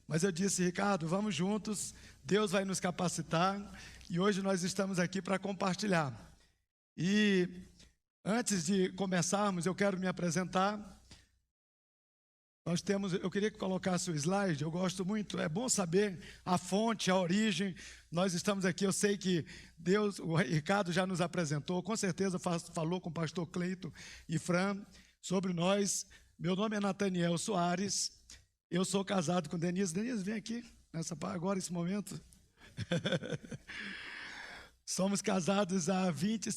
mas eu disse: Ricardo, vamos juntos, Deus vai nos capacitar, e hoje nós estamos aqui para compartilhar. E antes de começarmos, eu quero me apresentar. Eu queria que colocasse o slide. Eu gosto muito, é bom saber a fonte, a origem. Nós estamos aqui, eu sei que Deus, o Ricardo já nos apresentou, com certeza falou com o pastor Cleito e Fran sobre nós. Meu nome é Nathaniel Soares, eu sou casado com Denise. Denise, vem aqui, agora, nesse momento. Somos casados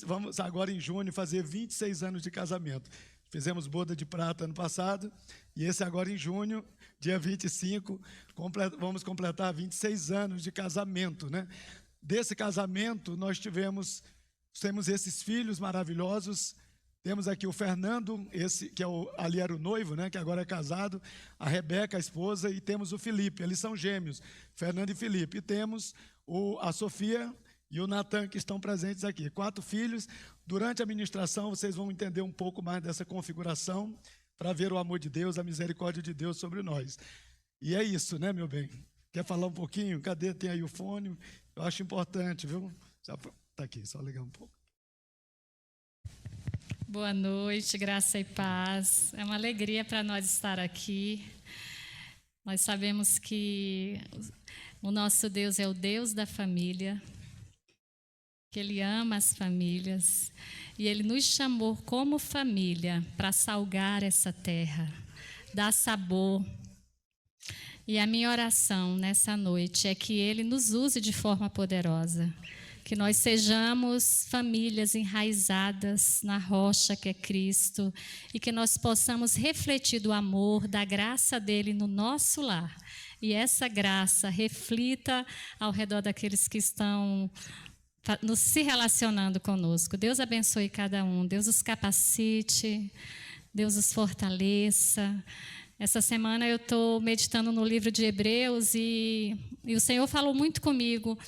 vamos agora em junho fazer 26 anos de casamento. Fizemos boda de prata ano passado, e esse agora em junho, dia 25, vamos completar 26 anos de casamento, né? Desse casamento, nós temos esses filhos maravilhosos. Temos aqui o Fernando, esse que ali era o noivo, né? Que agora é casado, a Rebeca, a esposa, e temos o Felipe, eles são gêmeos, Fernando e Felipe. E temos a Sofia e o Natan, que estão presentes aqui. 4 filhos. Durante a ministração, vocês vão entender um pouco mais dessa configuração, para ver o amor de Deus, a misericórdia de Deus sobre nós. E é isso, né, meu bem? Quer falar um pouquinho? Cadê? Tem aí o fone. Eu acho importante, viu? Está aqui, só ligar um pouco. Boa noite, graça e paz. É uma alegria para nós estar aqui. Nós sabemos que o nosso Deus é o Deus da família, que Ele ama as famílias, e Ele nos chamou como família para salgar essa terra, dar sabor. E a minha oração nessa noite é que Ele nos use de forma poderosa, que nós sejamos famílias enraizadas na rocha que é Cristo, e que nós possamos refletir do amor, da graça dEle no nosso lar, e essa graça reflita ao redor daqueles que estão se relacionando conosco. Deus abençoe cada um, Deus os capacite, Deus os fortaleça. Essa semana eu estou meditando no livro de Hebreus e o Senhor falou muito comigo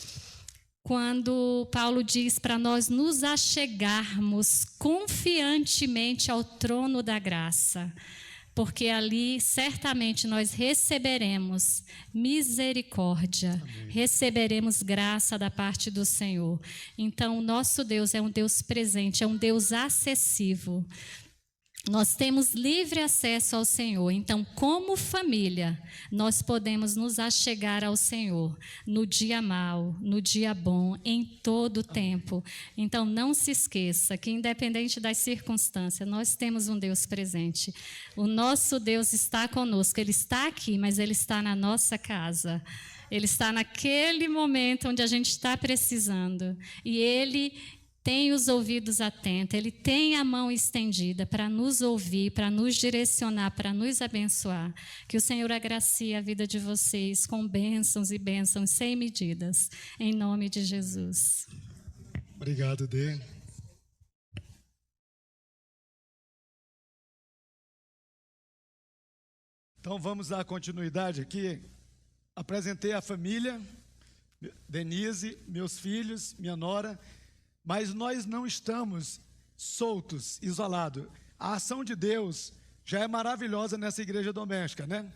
quando Paulo diz para nós nos achegarmos confiantemente ao trono da graça, porque ali certamente nós receberemos misericórdia, amém, receberemos graça da parte do Senhor. Então, o nosso Deus é um Deus presente, é um Deus acessível. Nós temos livre acesso ao Senhor. Então, como família, nós podemos nos achegar ao Senhor no dia mau, no dia bom, em todo o tempo. Então, não se esqueça que, independente das circunstâncias, nós temos um Deus presente. O nosso Deus está conosco. Ele está aqui, mas Ele está na nossa casa. Ele está naquele momento onde a gente está precisando. E Ele tem os ouvidos atentos, Ele tem a mão estendida para nos ouvir, para nos direcionar, para nos abençoar. Que o Senhor agracie a vida de vocês com bênçãos e bênçãos sem medidas, em nome de Jesus. Obrigado, Dê. Então vamos dar continuidade aqui. Apresentei a família, Denise, meus filhos, minha nora. Mas nós não estamos soltos, isolados. A ação de Deus já é maravilhosa nessa igreja doméstica, né?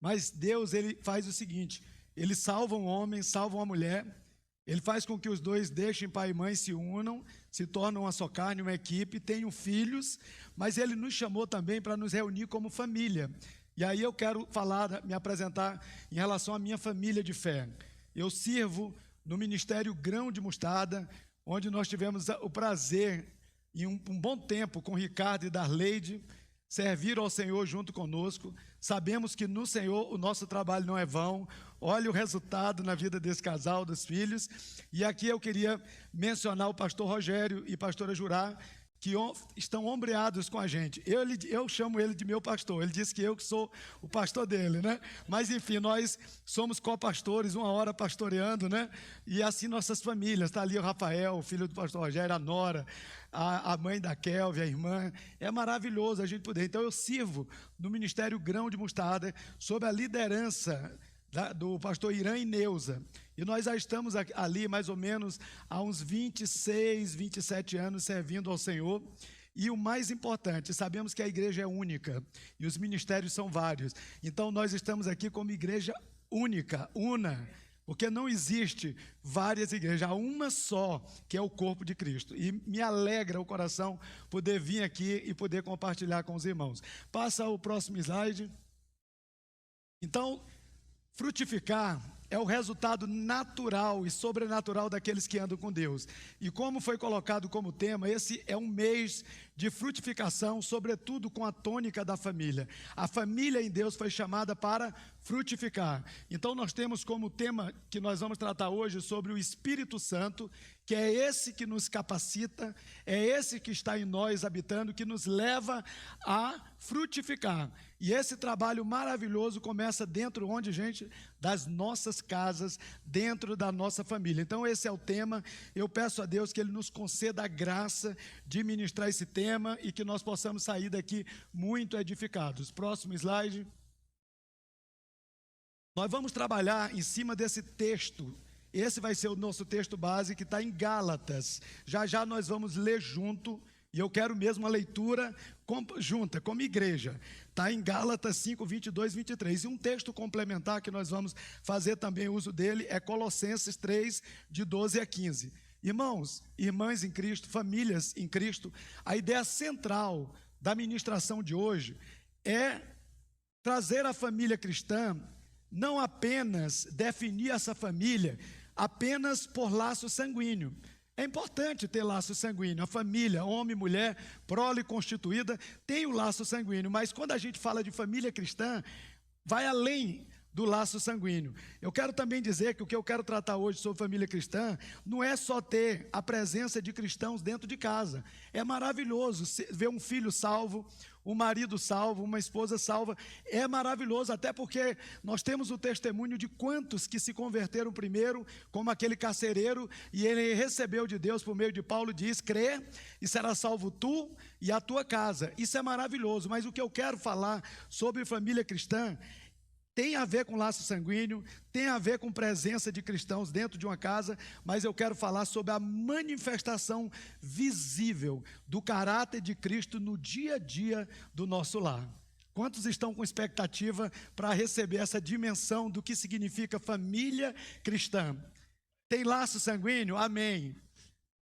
Mas Deus, Ele faz o seguinte: Ele salva um homem, salva uma mulher, Ele faz com que os dois deixem pai e mãe, se unam, se tornam uma só carne, uma equipe, tenham filhos, mas Ele nos chamou também para nos reunir como família. E aí eu quero me apresentar em relação à minha família de fé. Eu sirvo no Ministério Grão de Mostarda, onde nós tivemos o prazer, em um bom tempo, com Ricardo e Darleide, servir ao Senhor junto conosco. Sabemos que no Senhor o nosso trabalho não é vão. Olha o resultado na vida desse casal, dos filhos. E aqui eu queria mencionar o pastor Rogério e pastora Jurá, que estão ombreados com a gente. Eu chamo ele de meu pastor. Ele disse que eu que sou o pastor dele, né? Mas, enfim, nós somos copastores, uma hora pastoreando, né? E assim nossas famílias. Está ali o Rafael, o filho do pastor Rogério, a nora, a mãe da Kelvin, a irmã. É maravilhoso a gente poder. Então, eu sirvo no Ministério Grão de Mostarda, sob a liderança do pastor Irã e Neuza. E nós já estamos ali mais ou menos há uns 26, 27 anos servindo ao Senhor. E o mais importante, sabemos que a igreja é única e os ministérios são vários. Então nós estamos aqui como igreja única, una, porque não existe várias igrejas, há uma só, que é o corpo de Cristo. E me alegra o coração poder vir aqui e poder compartilhar com os irmãos. Passa o próximo slide. Então, frutificar é o resultado natural e sobrenatural daqueles que andam com Deus. E como foi colocado como tema, esse é um mês de frutificação, sobretudo com a tônica da família. A família em Deus foi chamada para frutificar. Então nós temos como tema que nós vamos tratar hoje sobre o Espírito Santo, que é esse que nos capacita, é esse que está em nós habitando, que nos leva a frutificar. E esse trabalho maravilhoso começa dentro, onde, gente? Das nossas casas, dentro da nossa família. Então esse é o tema. Eu peço a Deus que Ele nos conceda a graça de ministrar esse tema e que nós possamos sair daqui muito edificados. Próximo slide. Nós vamos trabalhar em cima desse texto. Esse vai ser o nosso texto base, que está em Gálatas. Já já nós vamos ler junto, e eu quero mesmo uma leitura junta, como igreja. Está em Gálatas 5, 22, 23. E um texto complementar que nós vamos fazer também uso dele é Colossenses 3, de 12 a 15. Irmãos, irmãs em Cristo, famílias em Cristo, a ideia central da ministração de hoje é trazer a família cristã, não apenas definir essa família apenas por laço sanguíneo. É importante ter laço sanguíneo. A família, homem, mulher, prole constituída, tem o laço sanguíneo. Mas quando a gente fala de família cristã, vai além do laço sanguíneo. Eu quero também dizer que o que eu quero tratar hoje sobre família cristã não é só ter a presença de cristãos dentro de casa. É maravilhoso ver um filho salvo, um marido salvo, uma esposa salva. É maravilhoso, até porque nós temos o testemunho de quantos que se converteram primeiro, como aquele carcereiro, e ele recebeu de Deus por meio de Paulo, diz: crê e será salvo tu e a tua casa. Isso é maravilhoso, mas o que eu quero falar sobre família cristã tem a ver com laço sanguíneo, tem a ver com presença de cristãos dentro de uma casa, mas eu quero falar sobre a manifestação visível do caráter de Cristo no dia a dia do nosso lar. Quantos estão com expectativa para receber essa dimensão do que significa família cristã? Tem laço sanguíneo? Amém.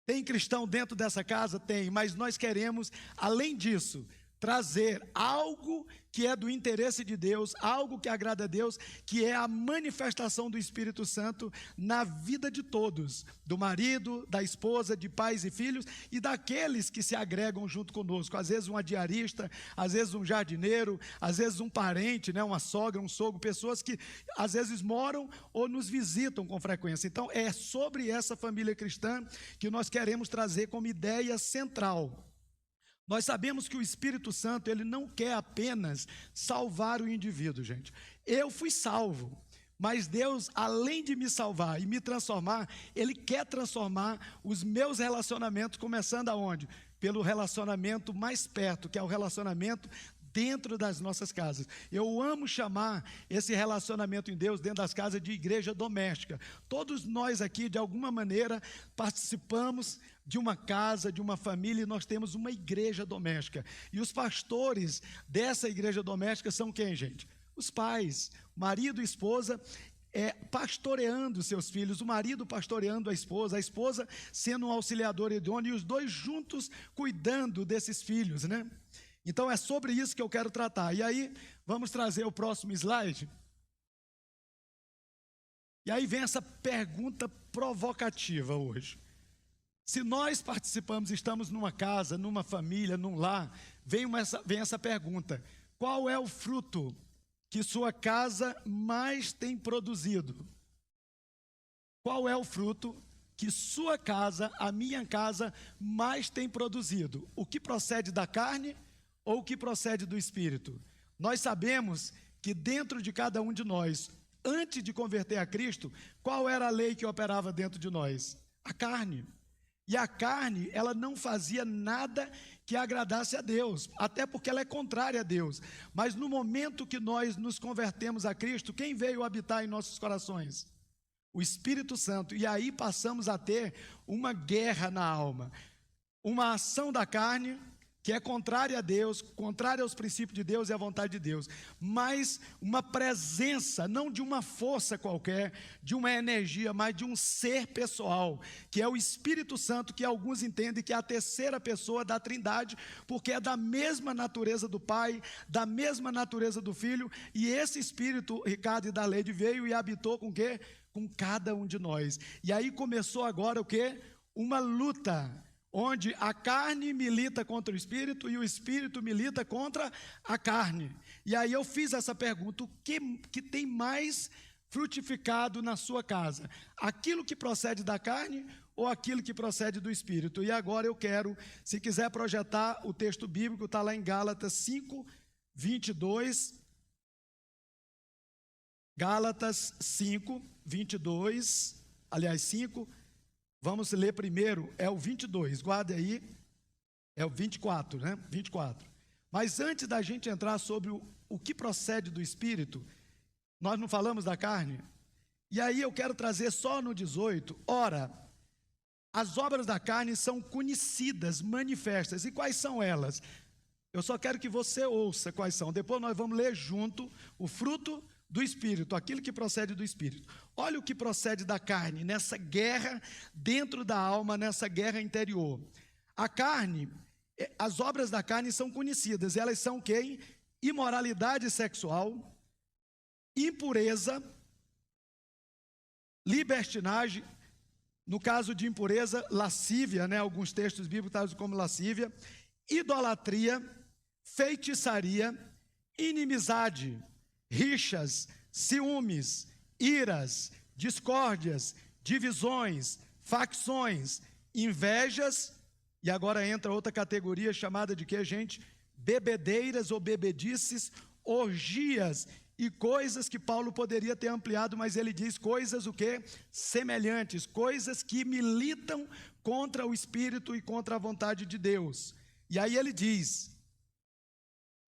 Tem cristão dentro dessa casa? Tem, mas nós queremos, além disso, trazer algo que é do interesse de Deus, algo que agrada a Deus, que é a manifestação do Espírito Santo na vida de todos, do marido, da esposa, de pais e filhos e daqueles que se agregam junto conosco. Às vezes uma diarista, às vezes um jardineiro, às vezes um parente, né, uma sogra, um sogro, pessoas que às vezes moram ou nos visitam com frequência. Então é sobre essa família cristã que nós queremos trazer como ideia central. Nós sabemos que o Espírito Santo, ele não quer apenas salvar o indivíduo, gente. Eu fui salvo, mas Deus, além de me salvar e me transformar, Ele quer transformar os meus relacionamentos, começando aonde? Pelo relacionamento mais perto, que é o relacionamento dentro das nossas casas. Eu amo chamar esse relacionamento em Deus dentro das casas de igreja doméstica. Todos nós aqui, de alguma maneira, participamos de uma casa, de uma família, e nós temos uma igreja doméstica. E os pastores dessa igreja doméstica são quem, gente? Os pais, marido e esposa, pastoreando seus filhos, o marido pastoreando a esposa sendo um auxiliador idôneo, e os dois juntos cuidando desses filhos, né? Então é sobre isso que eu quero tratar. E aí, vamos trazer o próximo slide. E aí vem essa pergunta provocativa hoje. Se nós participamos, estamos numa casa, numa família, num lar, vem essa pergunta: qual é o fruto que sua casa mais tem produzido? Qual é o fruto que sua casa, a minha casa, mais tem produzido? O que procede da carne ou o que procede do Espírito? Nós sabemos que dentro de cada um de nós, antes de converter a Cristo, qual era a lei que operava dentro de nós? A carne. E a carne, ela não fazia nada que agradasse a Deus, até porque ela é contrária a Deus. Mas no momento que nós nos convertemos a Cristo, quem veio habitar em nossos corações? O Espírito Santo. E aí passamos a ter uma guerra na alma, uma ação da carne que é contrária a Deus, contrária aos princípios de Deus e à vontade de Deus, mas uma presença, não de uma força qualquer, de uma energia, mas de um ser pessoal, que é o Espírito Santo, que alguns entendem que é a terceira pessoa da Trindade, porque é da mesma natureza do Pai, da mesma natureza do Filho, e esse Espírito, Ricardo e Darleide, veio e habitou com o quê? Com cada um de nós. E aí começou agora o quê? Uma luta, onde a carne milita contra o Espírito e o Espírito milita contra a carne. E aí eu fiz essa pergunta: o que tem mais frutificado na sua casa? Aquilo que procede da carne ou aquilo que procede do Espírito? E agora eu quero, se quiser projetar o texto bíblico, está lá em Gálatas 5, 22. Gálatas 5, 22, aliás 5, vamos ler primeiro, é o 22, guarde aí, é o 24, né? 24. Mas antes da gente entrar sobre o que procede do Espírito, nós não falamos da carne? E aí eu quero trazer só no 18, ora, as obras da carne são conhecidas, manifestas, e quais são elas? Eu só quero que você ouça quais são, depois nós vamos ler junto o fruto do Espírito, aquilo que procede do Espírito. Olha o que procede da carne, nessa guerra dentro da alma, nessa guerra interior. A carne, as obras da carne são conhecidas, elas são quem? Imoralidade sexual, impureza, libertinagem, no caso de impureza, lascívia, né? Alguns textos bíblicos trazem como lascívia, idolatria, feitiçaria, inimizade, rixas, ciúmes, iras, discórdias, divisões, facções, invejas, e agora entra outra categoria chamada de quê, gente? Bebedeiras ou bebedices, orgias e coisas que Paulo poderia ter ampliado, mas ele diz coisas o quê? Semelhantes, coisas que militam contra o Espírito e contra a vontade de Deus. E aí ele diz: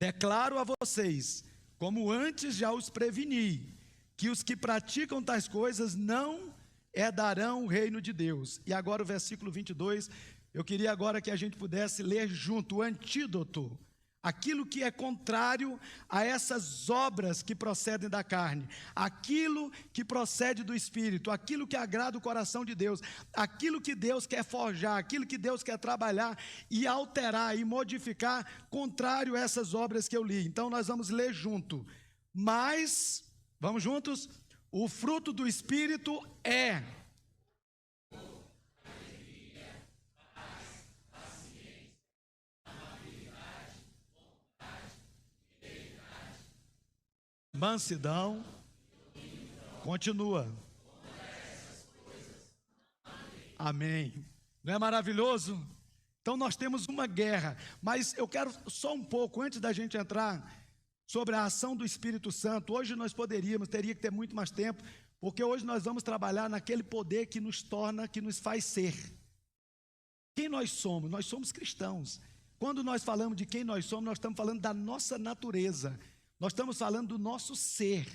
declaro a vocês, como antes já os preveni, que os que praticam tais coisas não herdarão o reino de Deus. E agora o versículo 22, eu queria agora que a gente pudesse ler junto o antídoto, aquilo que é contrário a essas obras que procedem da carne, aquilo que procede do Espírito, aquilo que agrada o coração de Deus, aquilo que Deus quer forjar, aquilo que Deus quer trabalhar e alterar e modificar, contrário a essas obras que eu li. Então nós vamos ler junto. Mas, vamos juntos? O fruto do Espírito é... mansidão, continua. Amém. Não é maravilhoso? Então nós temos uma guerra, mas eu quero só um pouco, antes da gente entrar sobre a ação do Espírito Santo. Hoje nós teria que ter muito mais tempo, porque hoje nós vamos trabalhar naquele poder que nos torna, que nos faz ser. Quem nós somos? Nós somos cristãos. Quando nós falamos de quem nós somos, nós estamos falando da nossa natureza. Nós estamos falando do nosso ser,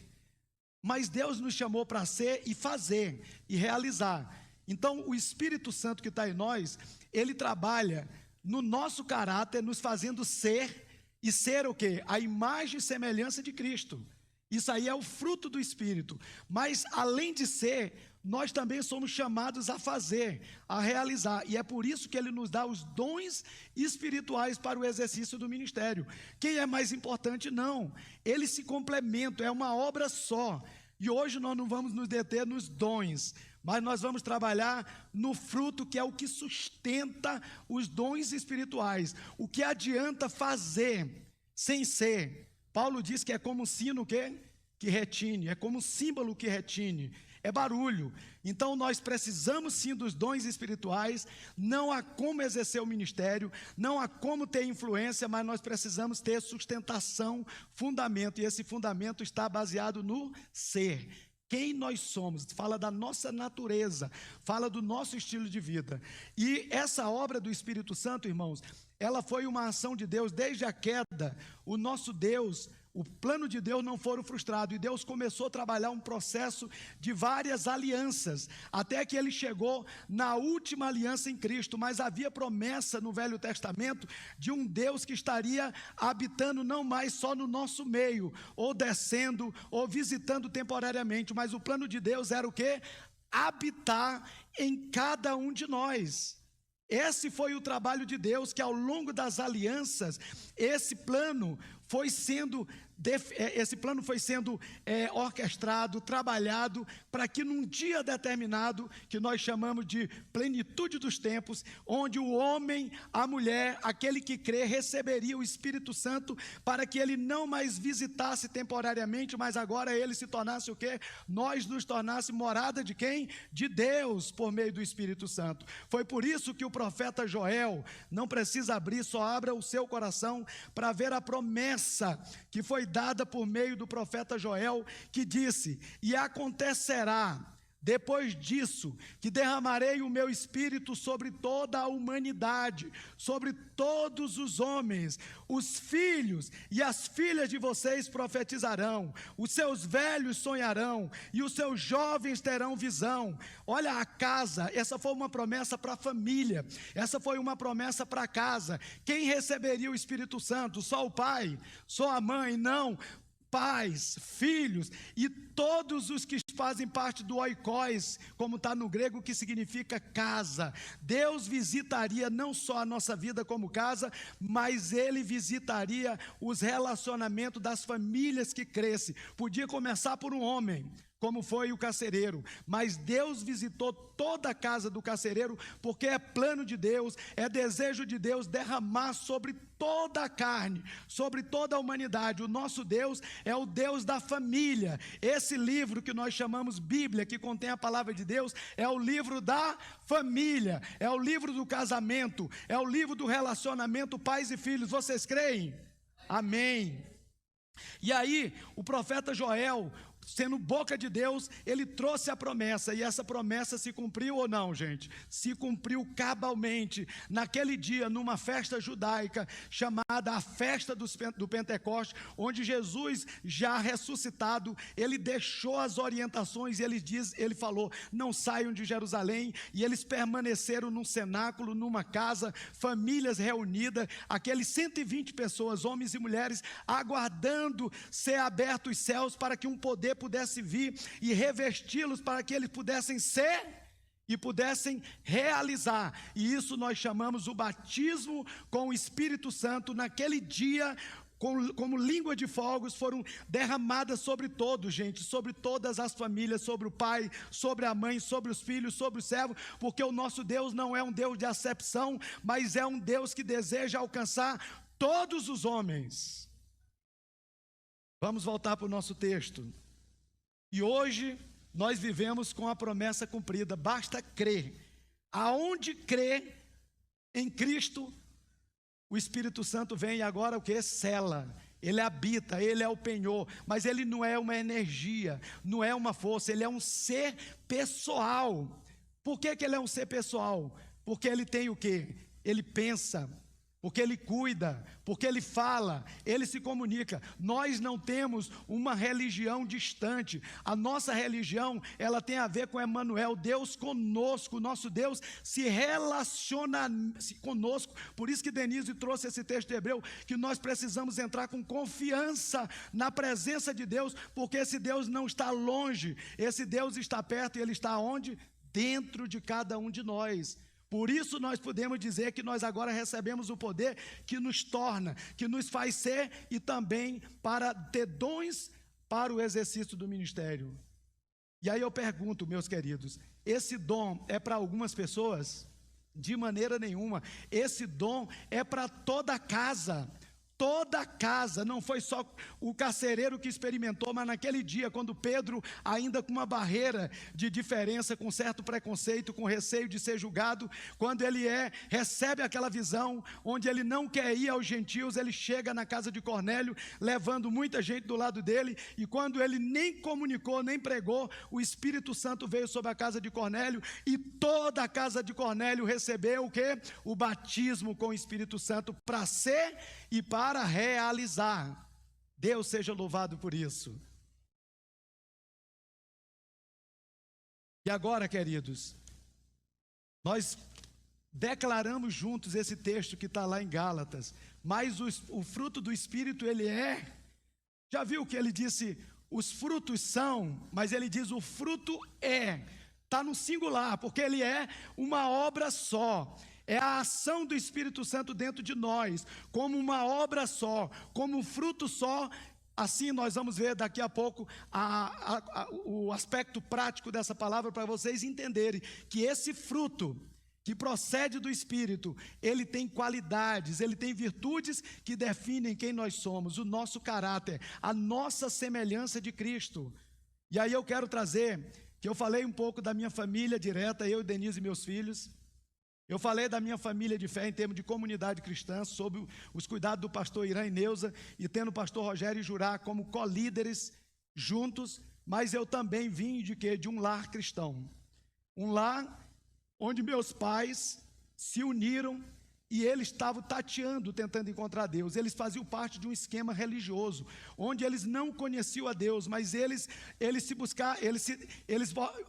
mas Deus nos chamou para ser e fazer e realizar. Então o Espírito Santo que está em nós, ele trabalha no nosso caráter, nos fazendo ser, e ser o quê? A imagem e semelhança de Cristo. Isso aí é o fruto do Espírito, mas além de ser, nós também somos chamados a fazer, a realizar, e é por isso que Ele nos dá os dons espirituais para o exercício do ministério. Quem é mais importante? Não, eles se complementam, é uma obra só, e hoje nós não vamos nos deter nos dons, mas nós vamos trabalhar no fruto, que é o que sustenta os dons espirituais, o que adianta fazer sem ser. Paulo diz que é como um sino que retine, é como um símbolo que retine, é barulho. Então nós precisamos sim dos dons espirituais, não há como exercer o ministério, não há como ter influência, mas nós precisamos ter sustentação, fundamento, e esse fundamento está baseado no ser. Quem nós somos, fala da nossa natureza, fala do nosso estilo de vida. E essa obra do Espírito Santo, irmãos, ela foi uma ação de Deus desde a queda. O nosso Deus, o plano de Deus não foram frustrados, e Deus começou a trabalhar um processo de várias alianças, até que ele chegou na última aliança em Cristo. Mas havia promessa no Velho Testamento de um Deus que estaria habitando não mais só no nosso meio, ou descendo, ou visitando temporariamente, mas o plano de Deus era o quê? Habitar em cada um de nós. Esse foi o trabalho de Deus, que ao longo das alianças, esse plano foi sendo orquestrado, trabalhado, para que num dia determinado, que nós chamamos de plenitude dos tempos, onde o homem, a mulher, aquele que crê, receberia o Espírito Santo, para que ele não mais visitasse temporariamente, mas agora ele se tornasse o quê? Nós nos tornássemos morada de quem? De Deus, por meio do Espírito Santo. Foi por isso que o profeta Joel, não precisa abrir, só abra o seu coração para ver a promessa que foi dada por meio do profeta Joel, que disse: e acontecerá depois disso, que derramarei o meu espírito sobre toda a humanidade, sobre todos os homens. Os filhos e as filhas de vocês profetizarão, os seus velhos sonharão, e os seus jovens terão visão. Olha a casa, essa foi uma promessa para a família, essa foi uma promessa para a casa. Quem receberia o Espírito Santo? Só o pai? Só a mãe? Não. Pais, filhos e todos os que fazem parte do oikos, como está no grego, que significa casa. Deus visitaria não só a nossa vida como casa, mas Ele visitaria os relacionamentos das famílias que crescem. Podia começar por um homem, como foi o carcereiro, mas Deus visitou toda a casa do carcereiro, porque é plano de Deus, é desejo de Deus derramar sobre toda a carne, sobre toda a humanidade. O nosso Deus é o Deus da família. Esse livro que nós chamamos Bíblia, que contém a palavra de Deus, é o livro da família, é o livro do casamento, é o livro do relacionamento pais e filhos. Vocês creem? Amém. E aí, o profeta Joel, sendo boca de Deus, ele trouxe a promessa, e essa promessa se cumpriu ou não, gente? Se cumpriu cabalmente, naquele dia, numa festa judaica, chamada a festa do Pentecoste, onde Jesus, já ressuscitado, ele deixou as orientações, e ele falou: não saiam de Jerusalém, e eles permaneceram num cenáculo, numa casa, famílias reunidas, aqueles 120 pessoas, homens e mulheres, aguardando ser abertos os céus, para que um poder pudesse vir e revesti-los, para que eles pudessem ser e pudessem realizar. E isso nós chamamos o batismo com o Espírito Santo. Naquele dia, como língua de fogos, foram derramadas sobre todos, gente, sobre todas as famílias, sobre o pai, sobre a mãe, sobre os filhos, sobre o servo, porque o nosso Deus não é um Deus de acepção, mas é um Deus que deseja alcançar todos os homens. Vamos voltar para o nosso texto. E hoje nós vivemos com a promessa cumprida, basta crer. Aonde crê em Cristo, o Espírito Santo vem e agora o que? Sela. Ele habita, ele é o penhor, mas ele não é uma energia, não é uma força, ele é um ser pessoal. Por que ele é um ser pessoal? Porque ele tem o quê? Ele pensa, porque ele cuida, porque ele fala, ele se comunica. Nós não temos uma religião distante. A nossa religião, ela tem a ver com Emmanuel, Deus conosco. O nosso Deus se relaciona conosco. Por isso que Denise trouxe esse texto de Hebreu, que nós precisamos entrar com confiança na presença de Deus, porque esse Deus não está longe, esse Deus está perto, e ele está onde? Dentro de cada um de nós. Por isso nós podemos dizer que nós agora recebemos o poder que nos torna, que nos faz ser, e também para ter dons para o exercício do ministério. E aí eu pergunto, meus queridos, esse dom é para algumas pessoas? De maneira nenhuma. Esse dom é para toda a casa. Toda a casa, não foi só o carcereiro que experimentou, mas naquele dia, quando Pedro, ainda com uma barreira de diferença, com certo preconceito, com receio de ser julgado, quando ele recebe aquela visão, onde ele não quer ir aos gentios, ele chega na casa de Cornélio, levando muita gente do lado dele, e quando ele nem comunicou, nem pregou, o Espírito Santo veio sobre a casa de Cornélio, e toda a casa de Cornélio recebeu o quê? O batismo com o Espírito Santo, para ser e para realizar. Deus seja louvado por isso. E agora, queridos, nós declaramos juntos esse texto que está lá em Gálatas, mas o fruto do Espírito, ele é, já viu que ele disse, os frutos são, mas ele diz o fruto é, está no singular, porque ele é uma obra só, é a ação do Espírito Santo dentro de nós, como uma obra só, como um fruto só. Assim nós vamos ver daqui a pouco o aspecto prático dessa palavra, para vocês entenderem que esse fruto que procede do Espírito, ele tem qualidades, ele tem virtudes que definem quem nós somos, o nosso caráter, a nossa semelhança de Cristo. E aí eu quero trazer, que eu falei um pouco da minha família direta, eu, Denise e meus filhos. Eu falei da minha família de fé em termos de comunidade cristã, sob os cuidados do pastor Irã e Neuza, e tendo o pastor Rogério e Jurá como co-líderes juntos, mas eu também vim de quê? De um lar cristão. Um lar onde meus pais se uniram e eles estavam tateando, tentando encontrar Deus. Eles faziam parte de um esquema religioso, onde eles não conheciam a Deus, mas eles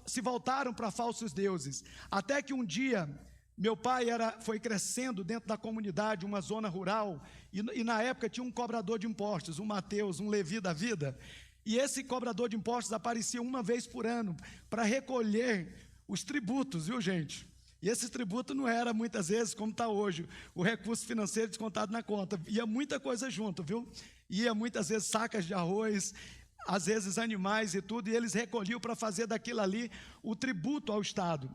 se voltaram para falsos deuses. Até que um dia, meu pai foi crescendo dentro da comunidade, uma zona rural, e na época tinha um cobrador de impostos, um Mateus, um Levi da vida, e esse cobrador de impostos aparecia uma vez por ano para recolher os tributos, viu, gente? E esse tributo não era muitas vezes como está hoje, o recurso financeiro descontado na conta, ia muita coisa junto, viu? Ia muitas vezes sacas de arroz, às vezes animais e tudo, e eles recolhiam para fazer daquilo ali o tributo ao Estado.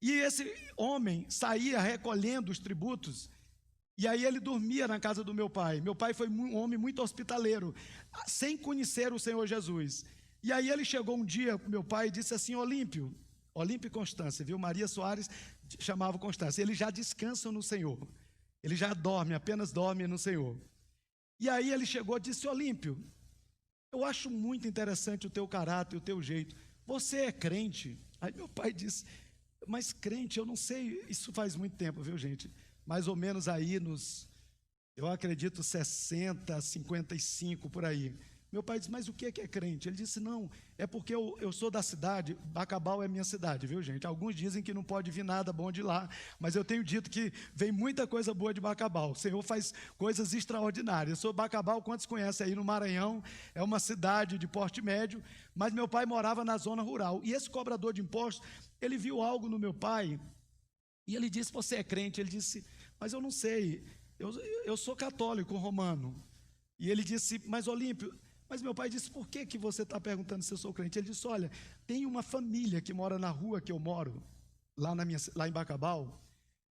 E esse homem saía recolhendo os tributos, e aí ele dormia na casa do meu pai. Meu pai foi um homem muito hospitaleiro, sem conhecer o Senhor Jesus. E aí ele chegou um dia com meu pai e disse assim: Olímpio e Constância, viu? Maria Soares chamava Constância. Eles já descansam no Senhor. Ele já dorme, apenas dorme no Senhor. E aí ele chegou e disse: Olímpio, eu acho muito interessante o teu caráter, o teu jeito. Você é crente? Aí meu pai disse: mas crente, eu não sei, isso faz muito tempo, viu, gente? Mais ou menos aí nos, eu acredito, 60, 55, por aí. Meu pai disse: mas o que é crente? Ele disse: não, é porque eu sou da cidade, Bacabal é minha cidade, viu, gente? Alguns dizem que não pode vir nada bom de lá, mas eu tenho dito que vem muita coisa boa de Bacabal. O Senhor faz coisas extraordinárias. Eu sou Bacabal, quantos conhecem aí no Maranhão? É uma cidade de porte médio, mas meu pai morava na zona rural. E esse cobrador de impostos, ele viu algo no meu pai, e ele disse: você é crente? Ele disse: mas eu não sei, eu sou católico romano. E ele disse: mas Olímpio, mas meu pai disse: por que você está perguntando se eu sou crente? Ele disse: olha, tem uma família que mora na rua que eu moro, lá em Bacabal,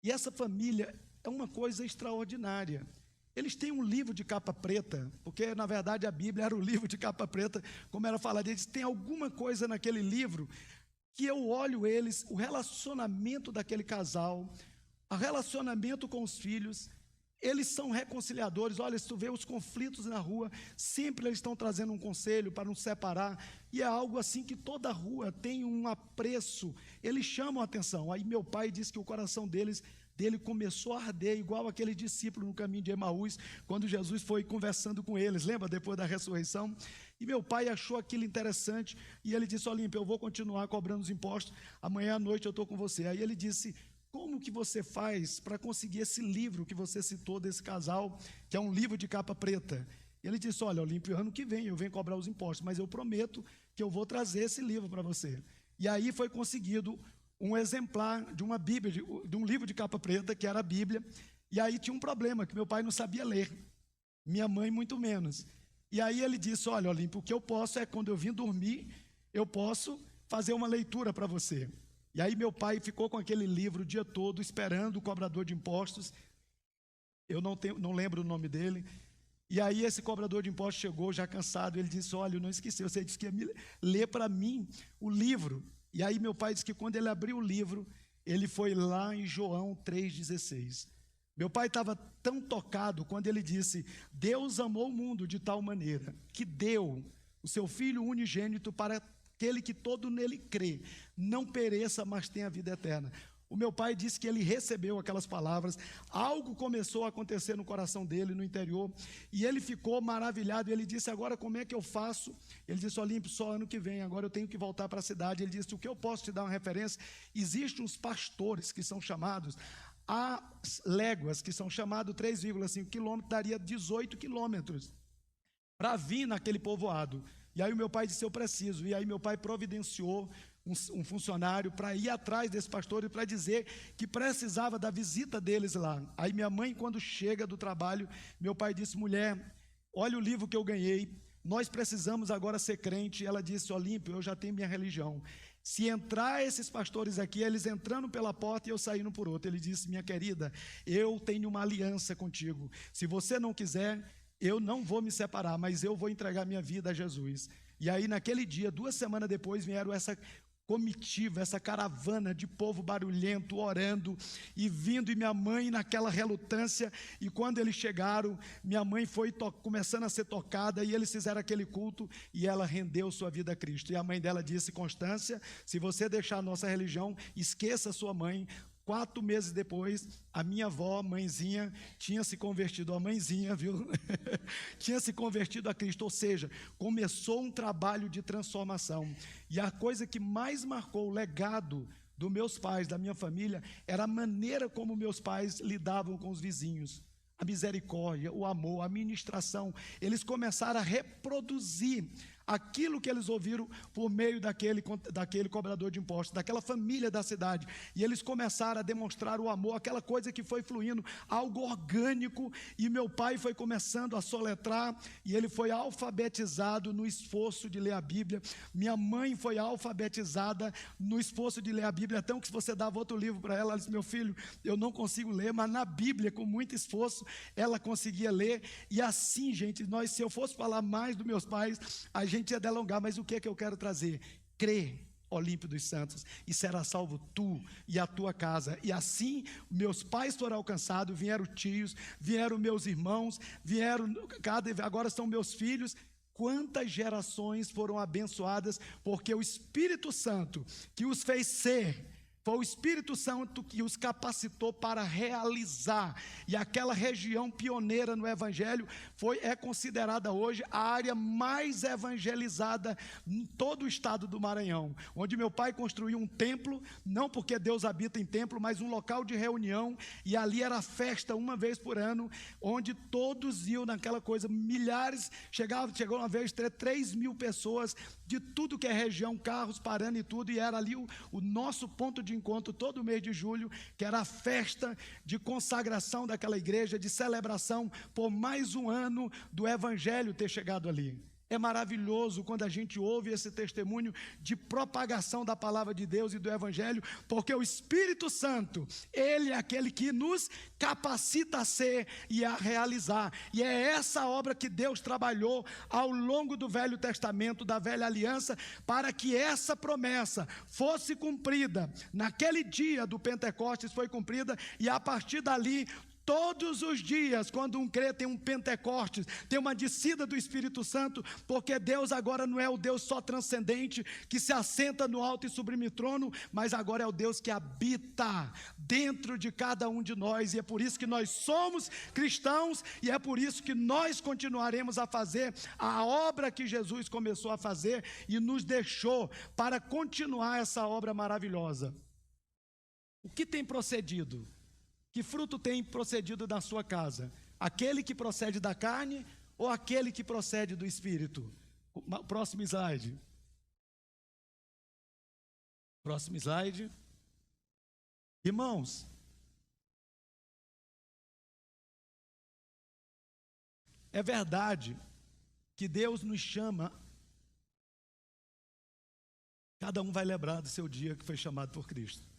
e essa família é uma coisa extraordinária. Eles têm um livro de capa preta, porque na verdade a Bíblia era o livro de capa preta, como era falado. Eles têm alguma coisa naquele livro que eu olho eles, o relacionamento daquele casal, o relacionamento com os filhos. Eles são reconciliadores. Olha, se tu vê os conflitos na rua, sempre eles estão trazendo um conselho para nos separar, e é algo assim que toda a rua tem um apreço, eles chamam a atenção. Aí meu pai disse que o coração dele começou a arder, igual aquele discípulo no caminho de Emaús, quando Jesus foi conversando com eles, lembra, depois da ressurreição? E meu pai achou aquilo interessante, e ele disse: Olímpio, eu vou continuar cobrando os impostos, amanhã à noite eu estou com você. Aí ele disse: como que você faz para conseguir esse livro que você citou desse casal, que é um livro de capa preta? E ele disse: olha, Olímpio, ano que vem eu venho cobrar os impostos, mas eu prometo que eu vou trazer esse livro para você. E aí foi conseguido um exemplar de uma Bíblia, de um livro de capa preta, que era a Bíblia. E aí tinha um problema, que meu pai não sabia ler, minha mãe muito menos. E aí ele disse: olha, Olímpio, o que eu posso é, quando eu vim dormir, eu posso fazer uma leitura para você. E aí meu pai ficou com aquele livro o dia todo, esperando o cobrador de impostos. Eu não lembro o nome dele. E aí esse cobrador de impostos chegou já cansado, ele disse: olha, eu não esqueci, você disse que ia ler para mim o livro. E aí meu pai disse que quando ele abriu o livro, ele foi lá em João 3,16. Meu pai estava tão tocado quando ele disse: Deus amou o mundo de tal maneira que deu o seu Filho unigênito para aquele que todo nele crê, não pereça, mas tenha vida eterna. o meu pai disse que ele recebeu aquelas palavras, algo começou a acontecer no coração dele, no interior, e ele ficou maravilhado, e ele disse, agora como é que eu faço? Ele disse, Olímpio, só ano que vem, agora eu tenho que voltar para a cidade. Ele disse, o que eu posso te dar uma referência? Existem uns pastores que são chamados a léguas, que são chamados 3,5 quilômetros, daria 18 quilômetros para vir naquele povoado. E aí o meu pai disse, eu preciso. E aí meu pai providenciou um funcionário para ir atrás desse pastor e para dizer que precisava da visita deles lá. Aí minha mãe, quando chega do trabalho, meu pai disse, mulher, olha o livro que eu ganhei, nós precisamos agora ser crente. Ela disse, Olímpio, eu já tenho minha religião. Se entrar esses pastores aqui, eles entrando pela porta e eu saindo por outra. Ele disse, minha querida, eu tenho uma aliança contigo. Se você não quiser, eu não vou me separar, mas eu vou entregar minha vida a Jesus. E aí naquele dia, 2 semanas depois, vieram essa comitiva, essa caravana de povo barulhento, orando e vindo, e minha mãe naquela relutância, e quando eles chegaram, minha mãe foi começando a ser tocada, e eles fizeram aquele culto, e ela rendeu sua vida a Cristo. E a mãe dela disse, Constância, se você deixar a nossa religião, esqueça a sua mãe. 4 meses depois, a minha avó, mãezinha, tinha se convertido, a mãezinha, viu? Tinha se convertido a Cristo, ou seja, começou um trabalho de transformação. E a coisa que mais marcou o legado dos meus pais, da minha família, era a maneira como meus pais lidavam com os vizinhos. A misericórdia, o amor, a ministração. Eles começaram a reproduzir aquilo que eles ouviram por meio daquele cobrador de impostos, daquela família da cidade, e eles começaram a demonstrar o amor, aquela coisa que foi fluindo, algo orgânico, e meu pai foi começando a soletrar, e ele foi alfabetizado no esforço de ler a Bíblia, minha mãe foi alfabetizada no esforço de ler a Bíblia, até que se você dava outro livro para ela, ela disse, meu filho, eu não consigo ler, mas na Bíblia, com muito esforço, ela conseguia ler, e assim, gente, se eu fosse falar mais dos meus pais, a gente ia delongar, mas o que é que eu quero trazer? Crê, Olímpio dos Santos, e será salvo tu e a tua casa. E assim, meus pais foram alcançados, vieram tios, vieram meus irmãos, agora são meus filhos. Quantas gerações foram abençoadas, porque o Espírito Santo que os fez ser, foi o Espírito Santo que os capacitou para realizar, e aquela região pioneira no Evangelho é considerada hoje a área mais evangelizada em todo o estado do Maranhão, onde meu pai construiu um templo, não porque Deus habita em templo, mas um local de reunião, e ali era festa uma vez por ano, onde todos iam naquela coisa, milhares, chegou uma vez 3.000 pessoas, de tudo que é região, carros parando e tudo, e era ali o nosso ponto de encontro todo mês de julho, que era a festa de consagração daquela igreja, de celebração por mais um ano do Evangelho ter chegado ali. É maravilhoso quando a gente ouve esse testemunho de propagação da palavra de Deus e do Evangelho, porque o Espírito Santo, Ele é aquele que nos capacita a ser e a realizar, e é essa obra que Deus trabalhou ao longo do Velho Testamento, da Velha Aliança, para que essa promessa fosse cumprida. Naquele dia do Pentecostes foi cumprida, e a partir dali, todos os dias, quando um crê, tem um Pentecostes, tem uma descida do Espírito Santo, porque Deus agora não é o Deus só transcendente, que se assenta no alto e sublime trono, mas agora é o Deus que habita dentro de cada um de nós, e é por isso que nós somos cristãos, e é por isso que nós continuaremos a fazer a obra que Jesus começou a fazer, e nos deixou para continuar essa obra maravilhosa. O que tem procedido? Que fruto tem procedido na sua casa? Aquele que procede da carne ou aquele que procede do Espírito? Próximo slide. Próximo slide. Irmãos, é verdade que Deus nos chama, cada um vai lembrar do seu dia que foi chamado por Cristo.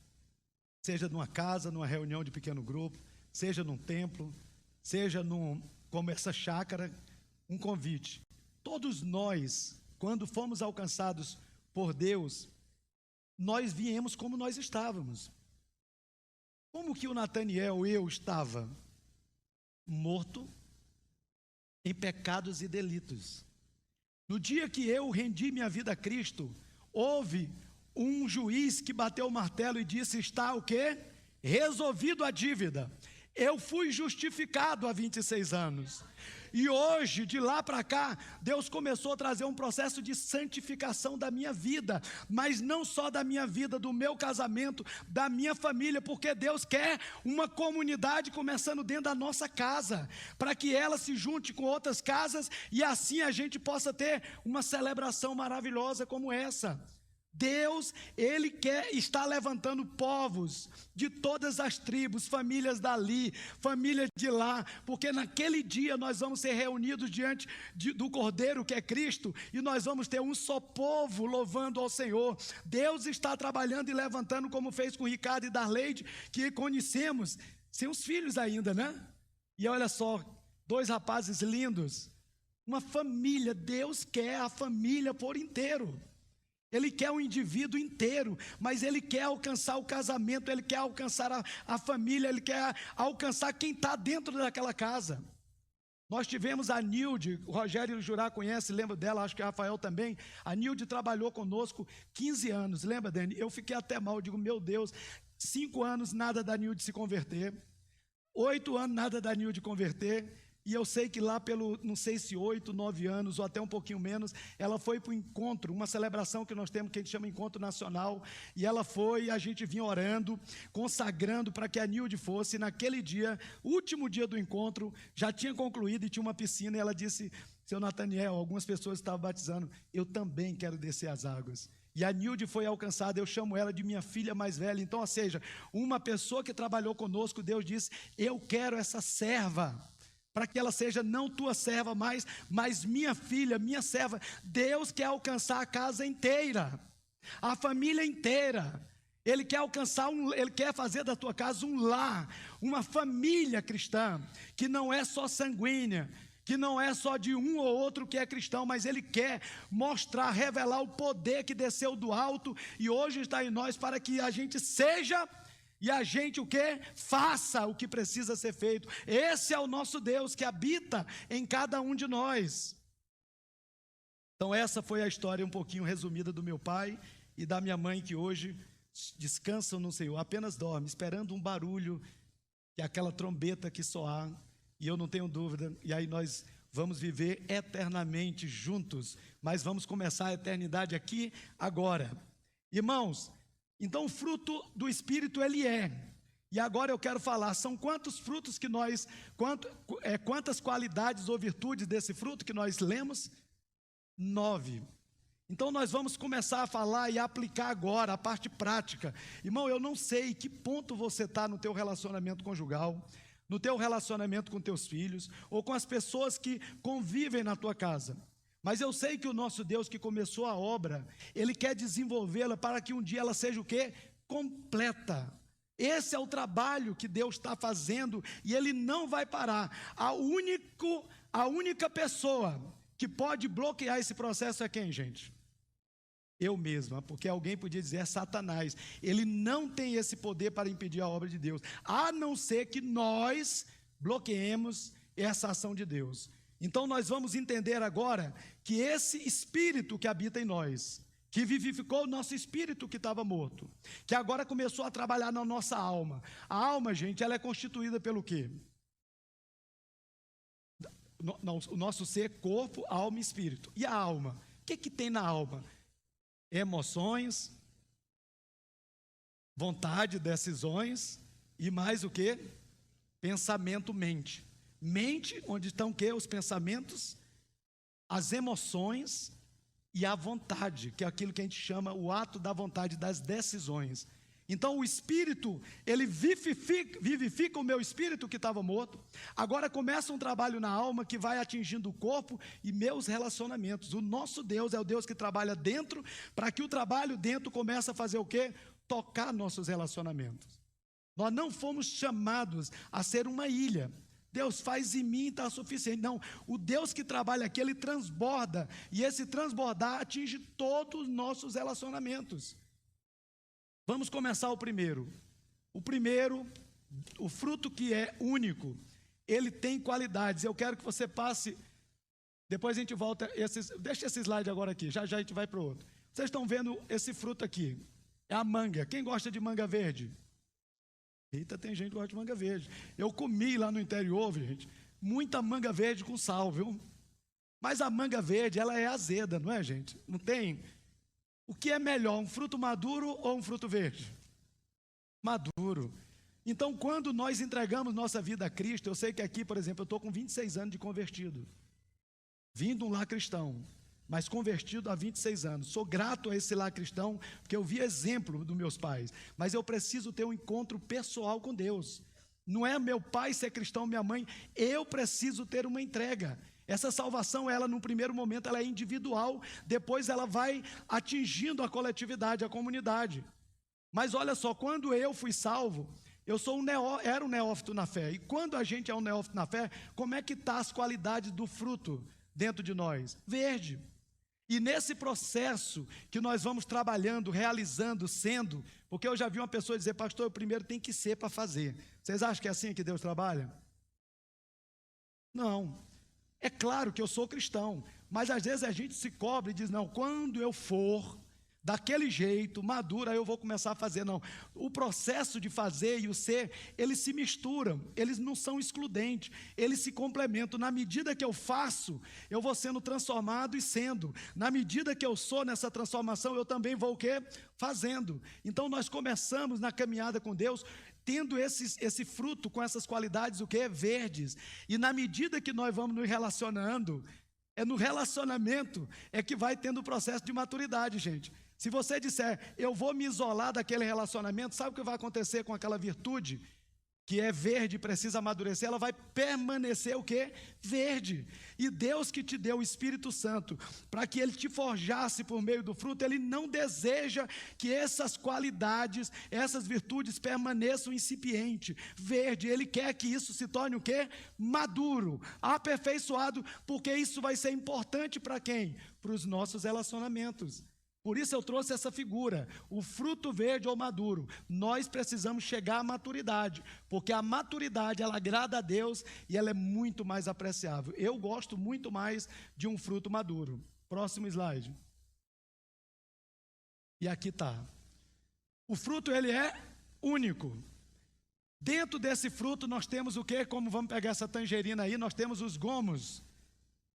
Seja numa casa, numa reunião de pequeno grupo, seja num templo, seja como essa chácara, um convite. Todos nós, quando fomos alcançados por Deus, nós viemos como nós estávamos. Como que o Nataniel, eu estava? Morto em pecados e delitos. No dia que eu rendi minha vida a Cristo, houve um juiz que bateu o martelo e disse: está o quê? Resolvido a dívida. Eu fui justificado há 26 anos. E hoje, de lá para cá, Deus começou a trazer um processo de santificação da minha vida, mas não só da minha vida, do meu casamento, da minha família, porque Deus quer uma comunidade começando dentro da nossa casa, para que ela se junte com outras casas e assim a gente possa ter uma celebração maravilhosa como essa. Deus, Ele está levantando povos de todas as tribos, famílias dali, famílias de lá, porque naquele dia nós vamos ser reunidos diante do Cordeiro que é Cristo, e nós vamos ter um só povo louvando ao Senhor. Deus está trabalhando e levantando, como fez com Ricardo e Darleide, que conhecemos, sem os filhos ainda, né? E olha só, 2 rapazes lindos, uma família. Deus quer a família por inteiro. Ele quer o indivíduo inteiro, mas Ele quer alcançar o casamento, Ele quer alcançar a família, Ele quer alcançar quem está dentro daquela casa. Nós tivemos a Nilde, o Rogério Jurá conhece, lembra dela, acho que o Rafael também. A Nilde trabalhou conosco 15 anos, lembra, Dani? Eu fiquei até mal, eu digo, meu Deus, 5 anos nada da Nilde se converter, 8 anos nada da Nilde converter. E eu sei que lá pelo, não sei se 8, 9 anos, ou até um pouquinho menos, ela foi para o encontro, uma celebração que nós temos, que a gente chama Encontro Nacional, e ela foi, a gente vinha orando, consagrando para que a Nilde fosse. Naquele dia, último dia do encontro, já tinha concluído e tinha uma piscina, e ela disse: seu Nataniel, algumas pessoas estavam batizando, eu também quero descer as águas. E a Nilde foi alcançada, eu chamo ela de minha filha mais velha. Então, ou seja, uma pessoa que trabalhou conosco, Deus disse: eu quero essa serva, para que ela seja não tua serva mais, mas minha filha, minha serva. Deus quer alcançar a casa inteira, a família inteira. Ele quer alcançar, Ele quer fazer da tua casa um lar, uma família cristã, que não é só sanguínea, que não é só de um ou outro que é cristão, mas Ele quer mostrar, revelar o poder que desceu do alto e hoje está em nós, para que a gente seja... E a gente o quê? Faça o que precisa ser feito. Esse é o nosso Deus que habita em cada um de nós. Então essa foi a história um pouquinho resumida do meu pai e da minha mãe, que hoje descansam no Senhor, apenas dormem, esperando um barulho, que é aquela trombeta que soar, e eu não tenho dúvida, e aí nós vamos viver eternamente juntos, mas vamos começar a eternidade aqui, agora. Irmãos, então o fruto do Espírito ele é, e agora eu quero falar, são quantos frutos que nós, quantas qualidades ou virtudes desse fruto que nós lemos? 9. Então nós vamos começar a falar e aplicar agora a parte prática. Irmão, eu não sei que ponto você está no teu relacionamento conjugal, no teu relacionamento com teus filhos, ou com as pessoas que convivem na tua casa. Mas eu sei que o nosso Deus que começou a obra, Ele quer desenvolvê-la para que um dia ela seja o quê? Completa. Esse é o trabalho que Deus está fazendo e Ele não vai parar. A única pessoa que pode bloquear esse processo é quem, gente? Eu mesma, porque alguém podia dizer é Satanás. Ele não tem esse poder para impedir a obra de Deus, a não ser que nós bloqueemos essa ação de Deus. Então nós vamos entender agora que esse Espírito que habita em nós, que vivificou o nosso espírito que estava morto, que agora começou a trabalhar na nossa alma. A alma, gente, ela é constituída pelo quê? O nosso ser, corpo, alma e espírito. E a alma? O que tem na alma? Emoções, vontade, decisões e mais o quê? Pensamento, mente. Mente, onde estão o quê? Os pensamentos, as emoções e a vontade, que é aquilo que a gente chama o ato da vontade, das decisões. Então o Espírito, ele vivifica o meu espírito que estava morto. Agora começa um trabalho na alma que vai atingindo o corpo e meus relacionamentos. O nosso Deus é o Deus que trabalha dentro, para que o trabalho dentro comece a fazer o quê? Tocar nossos relacionamentos. Nós não fomos chamados a ser uma ilha. Deus faz em mim, está suficiente. Não, o Deus que trabalha aqui, Ele transborda, e esse transbordar atinge todos os nossos relacionamentos. Vamos começar o primeiro. O primeiro, o fruto que é único, ele tem qualidades. Eu quero que você passe, depois a gente volta, deixa esse slide agora aqui, já a gente vai para o outro. Vocês estão vendo esse fruto aqui? É a manga. Quem gosta de manga verde? Eita, tem gente que gosta de manga verde. Eu comi lá no interior, gente, muita manga verde com sal, viu? Mas a manga verde, ela é azeda, não é, gente? Não tem. O que é melhor, um fruto maduro ou um fruto verde? Maduro. Então, quando nós entregamos nossa vida a Cristo, eu sei que aqui, por exemplo, eu estou com 26 anos de convertido. Vim de um lar cristão, mas convertido há 26 anos. Sou grato a esse lar cristão, porque eu vi exemplo dos meus pais. Mas eu preciso ter um encontro pessoal com Deus. Não é meu pai ser cristão, minha mãe. Eu preciso ter uma entrega. Essa salvação, ela no primeiro momento, ela é individual. Depois ela vai atingindo a coletividade, a comunidade. Mas olha só, quando eu fui salvo, eu era um neófito na fé. E quando a gente é um neófito na fé, como é que está as qualidades do fruto dentro de nós? Verde. E nesse processo que nós vamos trabalhando, realizando, sendo, porque eu já vi uma pessoa dizer, pastor, eu primeiro tenho que ser para fazer. Vocês acham que é assim que Deus trabalha? Não. É claro que eu sou cristão, mas às vezes a gente se cobra e diz, não, quando eu for daquele jeito, madura, eu vou começar a fazer. Não, o processo de fazer e o ser, eles se misturam, eles não são excludentes, eles se complementam. Na medida que eu faço, eu vou sendo transformado e sendo. Na medida que eu sou nessa transformação, eu também vou o quê? Fazendo. Então nós começamos na caminhada com Deus, tendo esse fruto com essas qualidades, o quê? Verdes. E na medida que nós vamos nos relacionando, é no relacionamento é que vai tendo o processo de maturidade, gente. Se você disser, eu vou me isolar daquele relacionamento, sabe o que vai acontecer com aquela virtude? Que é verde, precisa amadurecer, ela vai permanecer o quê? Verde. E Deus que te deu o Espírito Santo, para que Ele te forjasse por meio do fruto, Ele não deseja que essas qualidades, essas virtudes permaneçam incipientes, verde. Ele quer que isso se torne o quê? Maduro, aperfeiçoado, porque isso vai ser importante para quem? Para os nossos relacionamentos. Por isso eu trouxe essa figura, o fruto verde ou maduro. Nós precisamos chegar à maturidade, porque a maturidade, ela agrada a Deus e ela é muito mais apreciável. Eu gosto muito mais de um fruto maduro. Próximo slide. E aqui está. O fruto, ele é único. Dentro desse fruto nós temos o quê? Como vamos pegar essa tangerina aí, nós temos os gomos,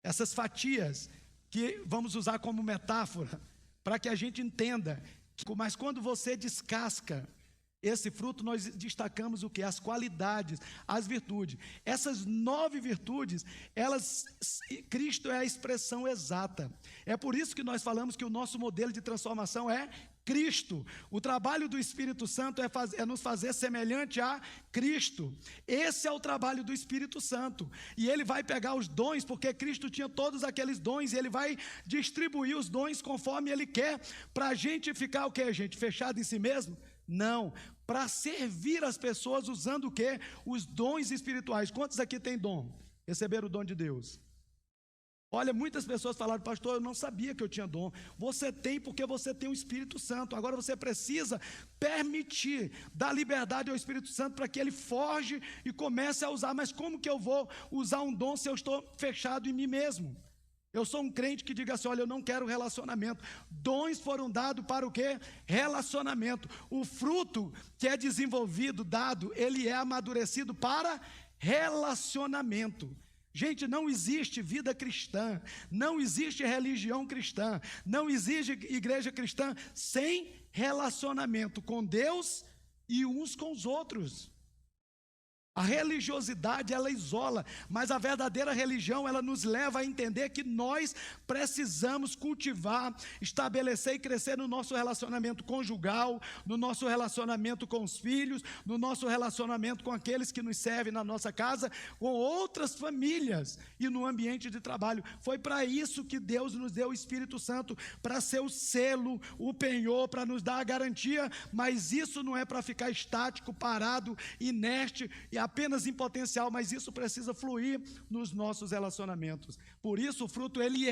essas fatias, que vamos usar como metáfora, para que a gente entenda, mas quando você descasca esse fruto, nós destacamos o que? As qualidades, as virtudes. Essas 9 virtudes, Cristo é a expressão exata. É por isso que nós falamos que o nosso modelo de transformação é Cristo. O trabalho do Espírito Santo é nos fazer semelhante a Cristo. Esse é o trabalho do Espírito Santo. E ele vai pegar os dons, porque Cristo tinha todos aqueles dons, e ele vai distribuir os dons conforme ele quer, para a gente ficar o quê, gente? Fechado em si mesmo? Não, para servir as pessoas usando o quê? Os dons espirituais. Quantos aqui têm dom? Receberam o dom de Deus? Olha, muitas pessoas falaram, pastor, eu não sabia que eu tinha dom. Você tem porque você tem o Espírito Santo. Agora você precisa permitir, dar liberdade ao Espírito Santo para que ele forge e comece a usar. Mas como que eu vou usar um dom se eu estou fechado em mim mesmo? Eu sou um crente que diga assim, olha, eu não quero relacionamento. Dons foram dados para o quê? Relacionamento. O fruto que é desenvolvido, dado, ele é amadurecido para relacionamento. Gente, não existe vida cristã, não existe religião cristã, não existe igreja cristã sem relacionamento com Deus e uns com os outros. A religiosidade, ela isola, mas a verdadeira religião, ela nos leva a entender que nós precisamos cultivar, estabelecer e crescer no nosso relacionamento conjugal, no nosso relacionamento com os filhos, no nosso relacionamento com aqueles que nos servem na nossa casa, com outras famílias e no ambiente de trabalho. Foi para isso que Deus nos deu o Espírito Santo, para ser o selo, o penhor, para nos dar a garantia, mas isso não é para ficar estático, parado, inerte e apenas em potencial, mas isso precisa fluir nos nossos relacionamentos. Por isso o fruto ele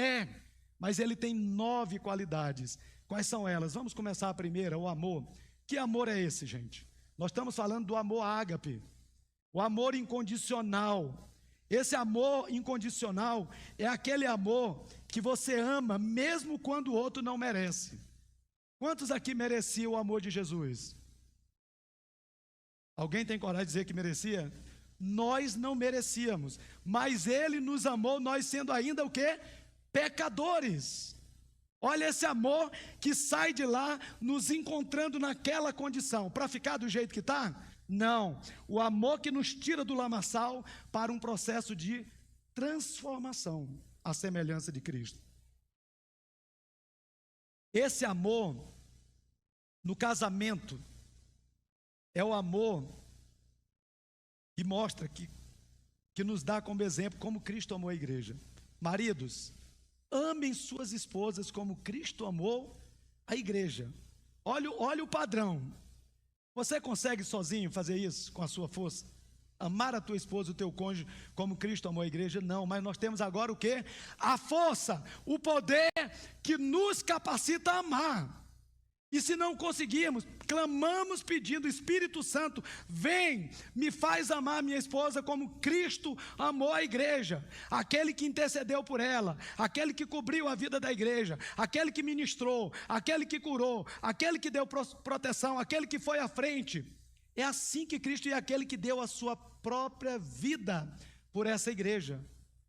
mas ele tem 9 qualidades. Quais são elas? Vamos começar a primeira, o amor. Que amor é esse, gente? Nós estamos falando do amor ágape, o amor incondicional. Esse amor incondicional é aquele amor que você ama mesmo quando o outro não merece. Quantos aqui mereciam o amor de Jesus? Alguém tem coragem de dizer que merecia? Nós não merecíamos, mas Ele nos amou, nós sendo ainda o quê? Pecadores. Olha esse amor que sai de lá, nos encontrando naquela condição. Para ficar do jeito que está? Não. O amor que nos tira do lamaçal para um processo de transformação, à semelhança de Cristo. Esse amor, no casamento, é o amor que mostra, que nos dá como exemplo como Cristo amou a igreja. Maridos, amem suas esposas como Cristo amou a igreja. Olha o padrão. Você consegue sozinho fazer isso com a sua força? Amar a tua esposa, o teu cônjuge, como Cristo amou a igreja? Não, mas nós temos agora o quê? A força, o poder que nos capacita a amar. E se não conseguirmos, clamamos pedindo, Espírito Santo, vem, me faz amar minha esposa como Cristo amou a igreja, aquele que intercedeu por ela, aquele que cobriu a vida da igreja, aquele que ministrou, aquele que curou, aquele que deu proteção, aquele que foi à frente. É assim que Cristo é aquele que deu a sua própria vida por essa igreja.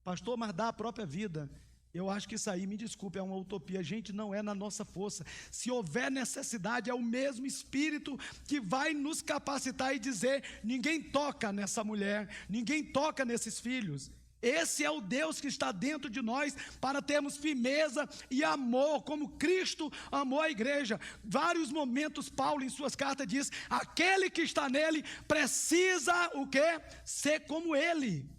Pastor, mas dá a própria vida. Eu acho que isso aí, me desculpe, é uma utopia. Gente, não é na nossa força. Se houver necessidade, é o mesmo Espírito que vai nos capacitar e dizer: ninguém toca nessa mulher, ninguém toca nesses filhos. Esse é o Deus que está dentro de nós para termos firmeza e amor, como Cristo amou a igreja. Vários momentos Paulo em suas cartas diz: aquele que está nele precisa o quê? Ser como ele.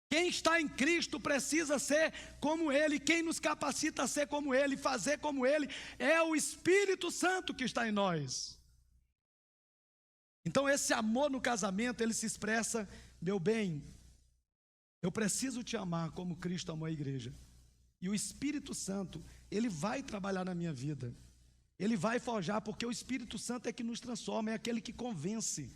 Quem está em Cristo precisa ser como Ele. Quem nos capacita a ser como Ele, fazer como Ele, é o Espírito Santo que está em nós. Então esse amor no casamento, ele se expressa: meu bem, eu preciso te amar como Cristo amou a igreja. E o Espírito Santo, ele vai trabalhar na minha vida. Ele vai forjar, porque o Espírito Santo é que nos transforma, é aquele que convence.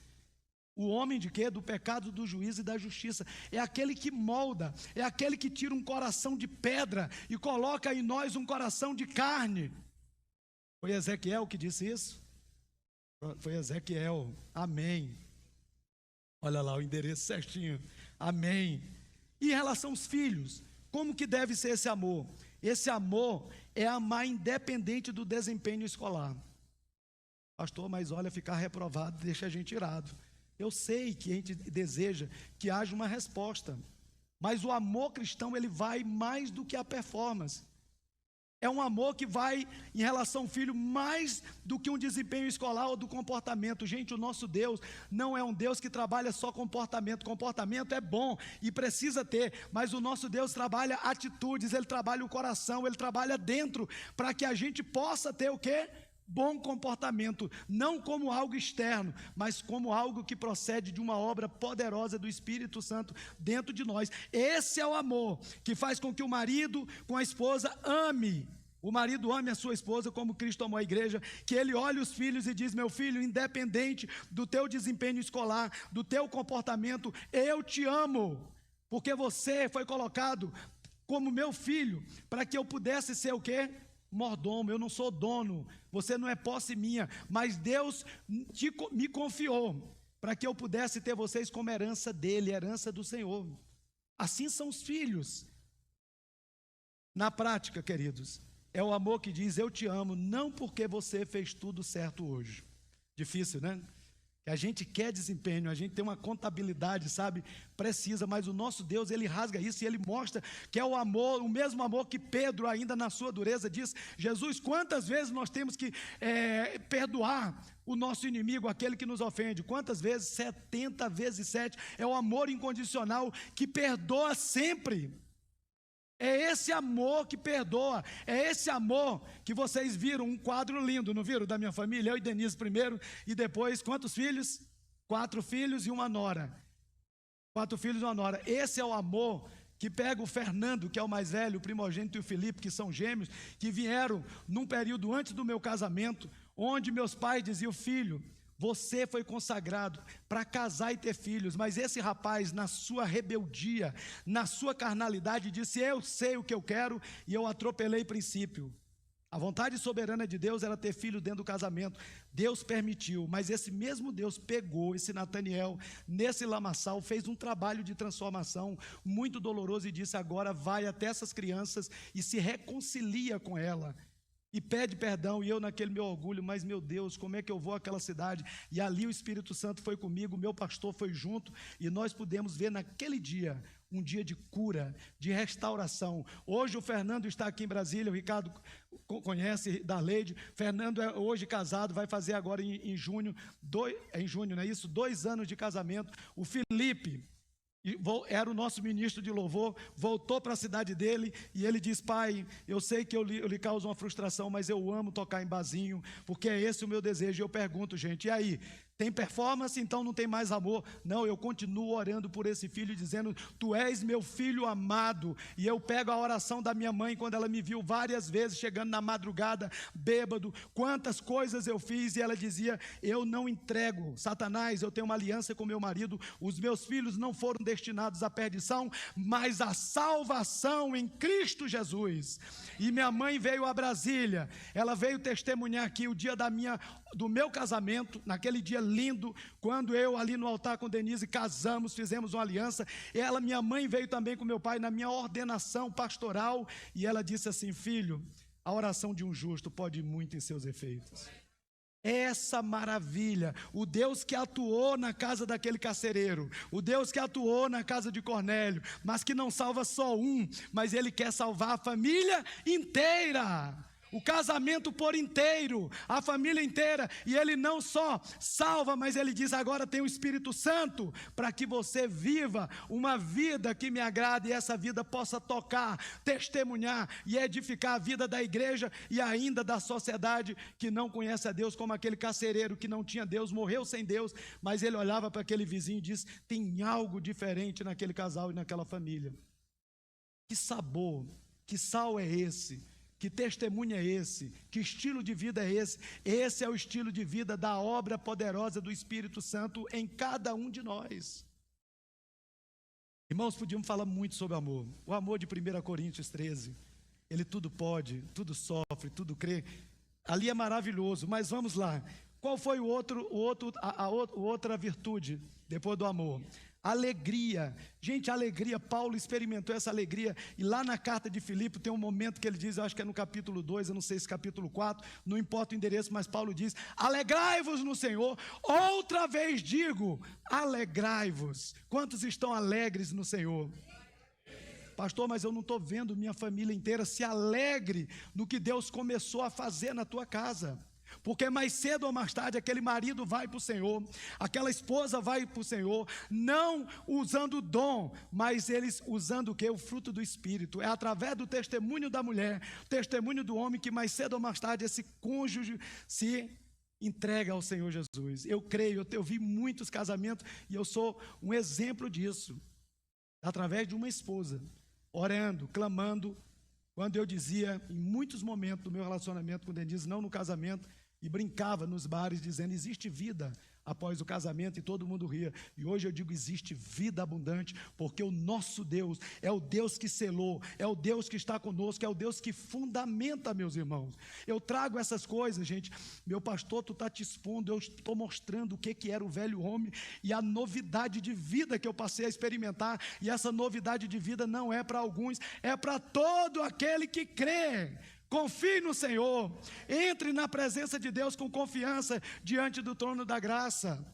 O homem de quê? Do pecado, do juízo e da justiça. É aquele que molda, é aquele que tira um coração de pedra e coloca em nós um coração de carne. Foi Ezequiel que disse isso? Foi Ezequiel. Amém. Olha lá o endereço certinho. Amém. E em relação aos filhos, como que deve ser esse amor? Esse amor é amar independente do desempenho escolar. Pastor, mas olha, ficar reprovado deixa a gente irado. Eu sei que a gente deseja que haja uma resposta, mas o amor cristão, ele vai mais do que a performance. É um amor que vai, em relação ao filho, mais do que um desempenho escolar ou do comportamento. Gente, o nosso Deus não é um Deus que trabalha só comportamento. Comportamento é bom e precisa ter, mas o nosso Deus trabalha atitudes, Ele trabalha o coração, Ele trabalha dentro, para que a gente possa ter o quê? Bom comportamento, não como algo externo, mas como algo que procede de uma obra poderosa do Espírito Santo dentro de nós. Esse é o amor que faz com que o marido com a esposa ame. O marido ame a sua esposa como Cristo amou a igreja, que ele olha os filhos e diz: meu filho, independente do teu desempenho escolar, do teu comportamento, eu te amo, porque você foi colocado como meu filho, para que eu pudesse ser o quê? Mordomo. Eu não sou dono, você não é posse minha, mas Deus me confiou para que eu pudesse ter vocês como herança dele, herança do Senhor. Assim são os filhos. Na prática, queridos, é o amor que diz: eu te amo, não porque você fez tudo certo hoje. Difícil, né? Que a gente quer desempenho, a gente tem uma contabilidade, sabe, precisa, mas o nosso Deus, Ele rasga isso e Ele mostra que é o amor, o mesmo amor que Pedro, ainda na sua dureza, diz: Jesus, quantas vezes nós temos que perdoar o nosso inimigo, aquele que nos ofende? Quantas vezes? 70 vezes 7, é o amor incondicional que perdoa sempre. É esse amor que perdoa, é esse amor que vocês viram, um quadro lindo, não viram? Da minha família, eu e Denise primeiro, e depois, quantos filhos? 4 filhos e uma nora. 4 filhos e uma nora. Esse é o amor que pega o Fernando, que é o mais velho, o primogênito, e o Felipe, que são gêmeos, que vieram num período antes do meu casamento, onde meus pais diziam: filho, você foi consagrado para casar e ter filhos, mas esse rapaz, na sua rebeldia, na sua carnalidade, disse: eu sei o que eu quero, e eu atropelei princípio. A vontade soberana de Deus era ter filho dentro do casamento. Deus permitiu, mas esse mesmo Deus pegou esse Nataniel, nesse lamaçal, fez um trabalho de transformação muito doloroso e disse: agora vai até essas crianças e se reconcilia com ela. E pede perdão, e eu naquele meu orgulho, mas meu Deus, como é que eu vou àquela cidade? E ali o Espírito Santo foi comigo, o meu pastor foi junto, e nós pudemos ver naquele dia, um dia de cura, de restauração. Hoje o Fernando está aqui em Brasília, o Ricardo conhece da Leide. Fernando é hoje casado, vai fazer agora em junho, em junho, não é isso? 2 anos de casamento. O Felipe era o nosso ministro de louvor, voltou para a cidade dele e ele diz: pai, eu sei que eu lhe causo uma frustração, mas eu amo tocar em barzinho, porque é esse o meu desejo. E eu pergunto, gente, e aí? Tem performance, então não tem mais amor? Não, eu continuo orando por esse filho, dizendo: tu és meu filho amado. E eu pego a oração da minha mãe, quando ela me viu várias vezes, chegando na madrugada, bêbado, quantas coisas eu fiz, e ela dizia: eu não entrego, Satanás, eu tenho uma aliança com meu marido, os meus filhos não foram destinados à perdição, mas à salvação em Cristo Jesus. E minha mãe veio a Brasília, ela veio testemunhar aqui o dia do meu casamento, naquele dia lindo, quando eu ali no altar com Denise casamos, fizemos uma aliança. Minha mãe veio também com meu pai na minha ordenação pastoral, e ela disse assim: filho, a oração de um justo pode muito em seus efeitos. Essa maravilha, o Deus que atuou na casa daquele carcereiro, o Deus que atuou na casa de Cornélio, mas que não salva só um, mas ele quer salvar a família inteira. O casamento por inteiro, a família inteira, e ele não só salva, mas ele diz: agora tem o Espírito Santo, para que você viva uma vida que me agrade, e essa vida possa tocar, testemunhar e edificar a vida da igreja e ainda da sociedade que não conhece a Deus, como aquele carcereiro que não tinha Deus, morreu sem Deus, mas ele olhava para aquele vizinho e disse: tem algo diferente naquele casal e naquela família. Que sabor, que sal é esse? Que testemunho é esse? Que estilo de vida é esse? Esse é o estilo de vida da obra poderosa do Espírito Santo em cada um de nós. Irmãos, podíamos falar muito sobre amor. O amor de 1 Coríntios 13. Ele tudo pode, tudo sofre, tudo crê. Ali é maravilhoso, mas vamos lá. Qual foi a outra virtude depois do amor? Alegria. Gente, alegria, Paulo experimentou essa alegria, e lá na carta de Filipe tem um momento que ele diz, eu acho que é no capítulo 2, eu não sei se capítulo 4, não importa o endereço, mas Paulo diz: alegrai-vos no Senhor. Outra vez digo, alegrai-vos. Quantos estão alegres no Senhor? Pastor, mas eu não estou vendo minha família inteira. Se alegre no que Deus começou a fazer na tua casa, porque mais cedo ou mais tarde aquele marido vai para o Senhor, aquela esposa vai para o Senhor, não usando o dom, mas eles usando o quê? O fruto do Espírito. É através do testemunho da mulher, testemunho do homem, que mais cedo ou mais tarde esse cônjuge se entrega ao Senhor Jesus. Eu creio, eu vi muitos casamentos, e eu sou um exemplo disso, através de uma esposa, orando, clamando, quando eu dizia, em muitos momentos do meu relacionamento com Denise, não no casamento, e brincava nos bares dizendo: existe vida após o casamento, e todo mundo ria. E hoje eu digo: existe vida abundante, porque o nosso Deus é o Deus que selou, é o Deus que está conosco, é o Deus que fundamenta, meus irmãos. Eu trago essas coisas, gente. Meu pastor, tu está te expondo, eu estou mostrando o que era o velho homem e a novidade de vida que eu passei a experimentar, e essa novidade de vida não é para alguns, é para todo aquele que crê. Confie no Senhor, entre na presença de Deus com confiança diante do trono da graça.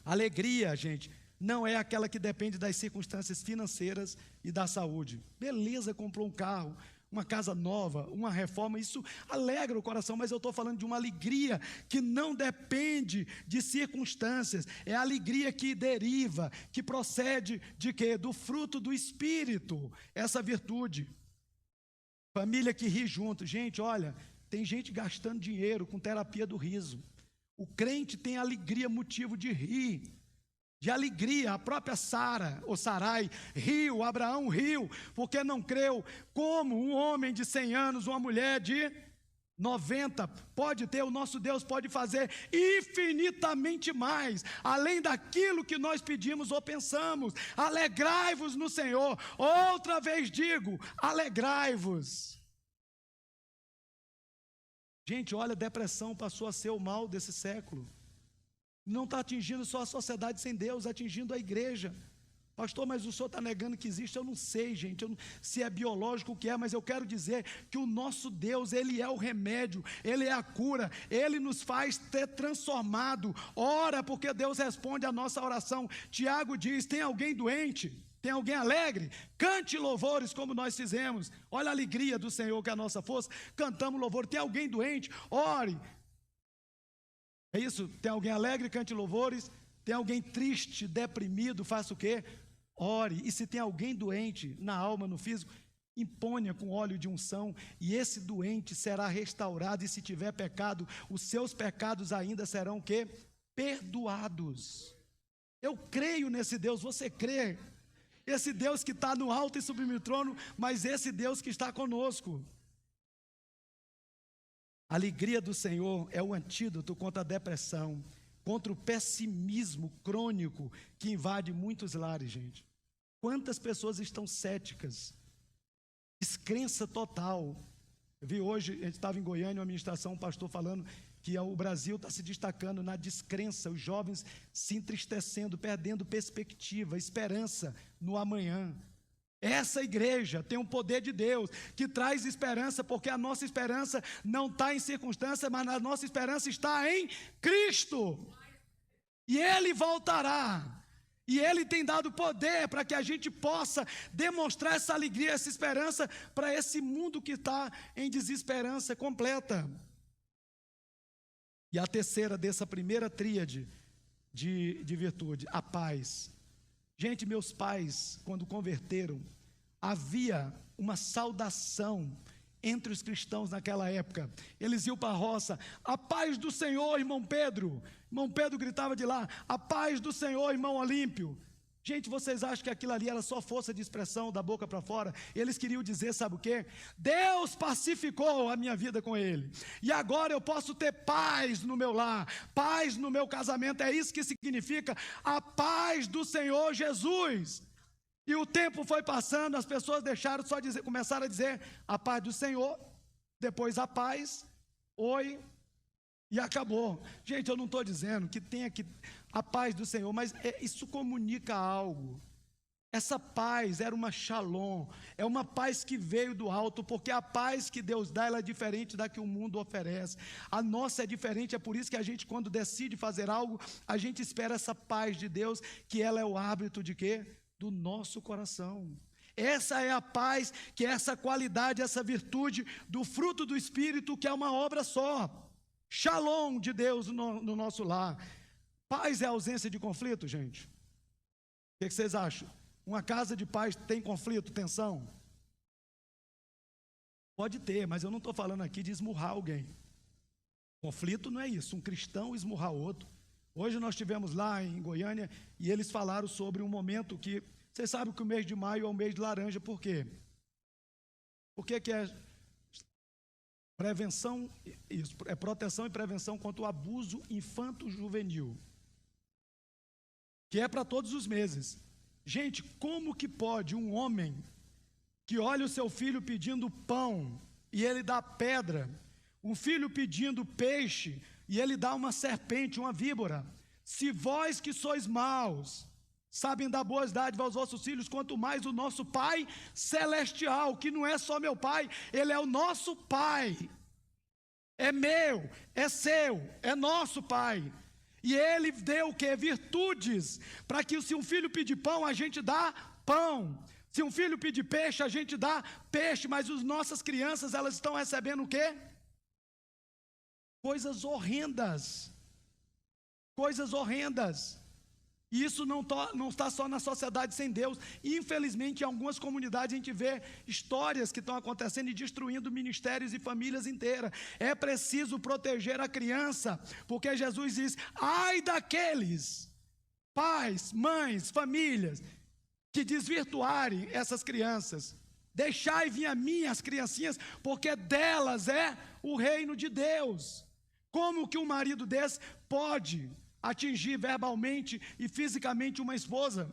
Alegria, gente, não é aquela que depende das circunstâncias financeiras e da saúde. Beleza, comprou um carro, uma casa nova, uma reforma, isso alegra o coração, mas eu estou falando de uma alegria que não depende de circunstâncias, é a alegria que deriva, que procede de quê? Do fruto do Espírito, essa virtude. Família que ri junto. Gente, olha, tem gente gastando dinheiro com terapia do riso. O crente tem alegria, motivo de rir, de alegria. A própria Sara, ou Sarai, riu, Abraão riu, porque não creu. Como um homem de 100 anos, uma mulher de 90, pode ter, o nosso Deus pode fazer infinitamente mais, além daquilo que nós pedimos ou pensamos. Alegrai-vos no Senhor. Outra vez digo, alegrai-vos. Gente, olha, a depressão passou a ser o mal desse século. Não está atingindo só a sociedade sem Deus, atingindo a igreja. Pastor, mas o senhor está negando que existe? Eu não sei, gente, se é biológico o que é, mas eu quero dizer que o nosso Deus, Ele é o remédio, Ele é a cura, Ele nos faz ter transformado. Ora, porque Deus responde a nossa oração. Tiago diz, tem alguém doente? Tem alguém alegre? Cante louvores como nós fizemos. Olha a alegria do Senhor que é a nossa força. Cantamos louvor. Tem alguém doente? Ore. É isso? Tem alguém alegre? Cante louvores. Tem alguém triste, deprimido? Faça o quê? Ore. E se tem alguém doente na alma, no físico, imponha com óleo de unção, e esse doente será restaurado. E se tiver pecado, os seus pecados ainda serão o quê? Perdoados. Eu creio nesse Deus. Você crê? Esse Deus que está no alto e sublime trono, mas esse Deus que está conosco. A alegria do Senhor é o antídoto contra a depressão, contra o pessimismo crônico que invade muitos lares, gente. Quantas pessoas estão céticas? Descrença total. Eu vi hoje, a gente estava em Goiânia, uma administração, um pastor falando que o Brasil está se destacando na descrença, os jovens se entristecendo, perdendo perspectiva, esperança no amanhã. Essa igreja tem um poder de Deus que traz esperança, porque a nossa esperança não está em circunstância, mas a nossa esperança está em Cristo. E Ele voltará. E Ele tem dado poder para que a gente possa demonstrar essa alegria, essa esperança para esse mundo que está em desesperança completa. E a terceira dessa primeira tríade de virtude, a paz. Gente, meus pais, quando converteram, havia uma saudação entre os cristãos naquela época. Eles iam para a roça, a paz do Senhor, irmão Pedro. Irmão Pedro gritava de lá, a paz do Senhor, irmão Olímpio. Gente, vocês acham que aquilo ali era só força de expressão da boca para fora? Eles queriam dizer, sabe o quê? Deus pacificou a minha vida com Ele. E agora eu posso ter paz no meu lar, paz no meu casamento. É isso que significa a paz do Senhor Jesus. E o tempo foi passando, as pessoas deixaram só dizer, começaram a dizer a paz do Senhor, depois a paz, oi, e acabou. Gente, eu não estou dizendo que tenha que a paz do Senhor, mas isso comunica algo. Essa paz era uma shalom, é uma paz que veio do alto, porque a paz que Deus dá, ela é diferente da que o mundo oferece. A nossa é diferente, é por isso que a gente, quando decide fazer algo, a gente espera essa paz de Deus, que ela é o árbitro de quê? Do nosso coração. Essa é a paz, que é essa qualidade, essa virtude do fruto do Espírito, que é uma obra só. Shalom de Deus no nosso lar. Paz é ausência de conflito, gente? O que vocês acham? Uma casa de paz tem conflito, tensão? Pode ter, mas eu não estou falando aqui de esmurrar alguém. Conflito não é isso, um cristão esmurrar outro. Hoje nós estivemos lá em Goiânia e eles falaram sobre um momento que, vocês sabem que o mês de maio é o mês de laranja, por quê? Por que é prevenção, isso, é proteção e prevenção contra o abuso infanto-juvenil, que é para todos os meses. Gente, como que pode um homem que olha o seu filho pedindo pão e ele dá pedra, um filho pedindo peixe e ele dá uma serpente, uma víbora? Se vós que sois maus sabem dar boas dádivas aos vossos filhos, quanto mais o nosso Pai Celestial, que não é só meu Pai, Ele é o nosso Pai. É meu, é seu, é nosso Pai. E Ele deu o quê? Virtudes, para que se um filho pedir pão, a gente dá pão. Se um filho pedir peixe, a gente dá peixe. Mas as nossas crianças, elas estão recebendo o quê? Coisas horrendas. Coisas horrendas. E isso não está só na sociedade sem Deus. Infelizmente, em algumas comunidades a gente vê histórias que estão acontecendo e destruindo ministérios e famílias inteiras. É preciso proteger a criança, porque Jesus diz, ai daqueles pais, mães, famílias, que desvirtuarem essas crianças. Deixai vir a mim as criancinhas, porque delas é o reino de Deus. Como que um marido desse pode atingir verbalmente e fisicamente uma esposa?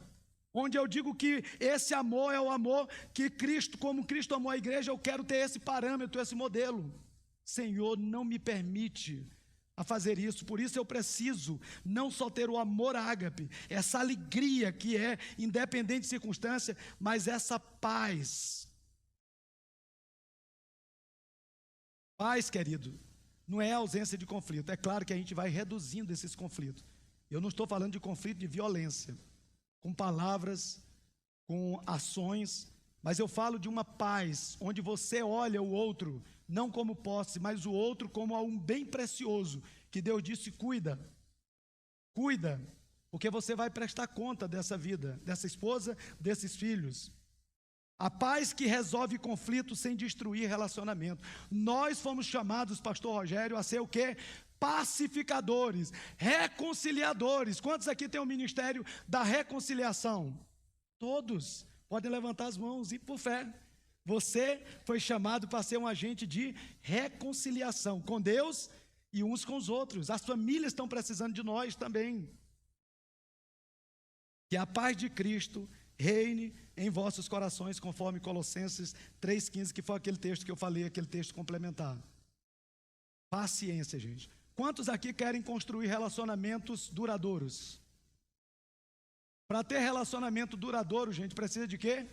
Onde eu digo que esse amor é o amor que Cristo, como Cristo amou a igreja, eu quero ter esse parâmetro, esse modelo. Senhor, não me permite a fazer isso, por isso eu preciso não só ter o amor ágape, essa alegria que é independente de circunstância, mas essa paz. Paz, querido, não é ausência de conflito. É claro que a gente vai reduzindo esses conflitos. Eu não estou falando de conflito de violência, com palavras, com ações, mas eu falo de uma paz, onde você olha o outro, não como posse, mas o outro como um bem precioso, que Deus disse, cuida, porque você vai prestar conta dessa vida, dessa esposa, desses filhos. A paz que resolve conflito sem destruir relacionamento. Nós fomos chamados, pastor Rogério, a ser o quê? Pacificadores, reconciliadores. Quantos aqui tem o ministério da reconciliação? Todos. Podem levantar as mãos e por fé. Você foi chamado para ser um agente de reconciliação com Deus e uns com os outros. As famílias estão precisando de nós também. Que a paz de Cristo reine em vossos corações, conforme Colossenses 3,15, que foi aquele texto que eu falei, aquele texto complementar. Paciência, gente. Quantos aqui querem construir relacionamentos duradouros? Para ter relacionamento duradouro, gente, precisa de quê?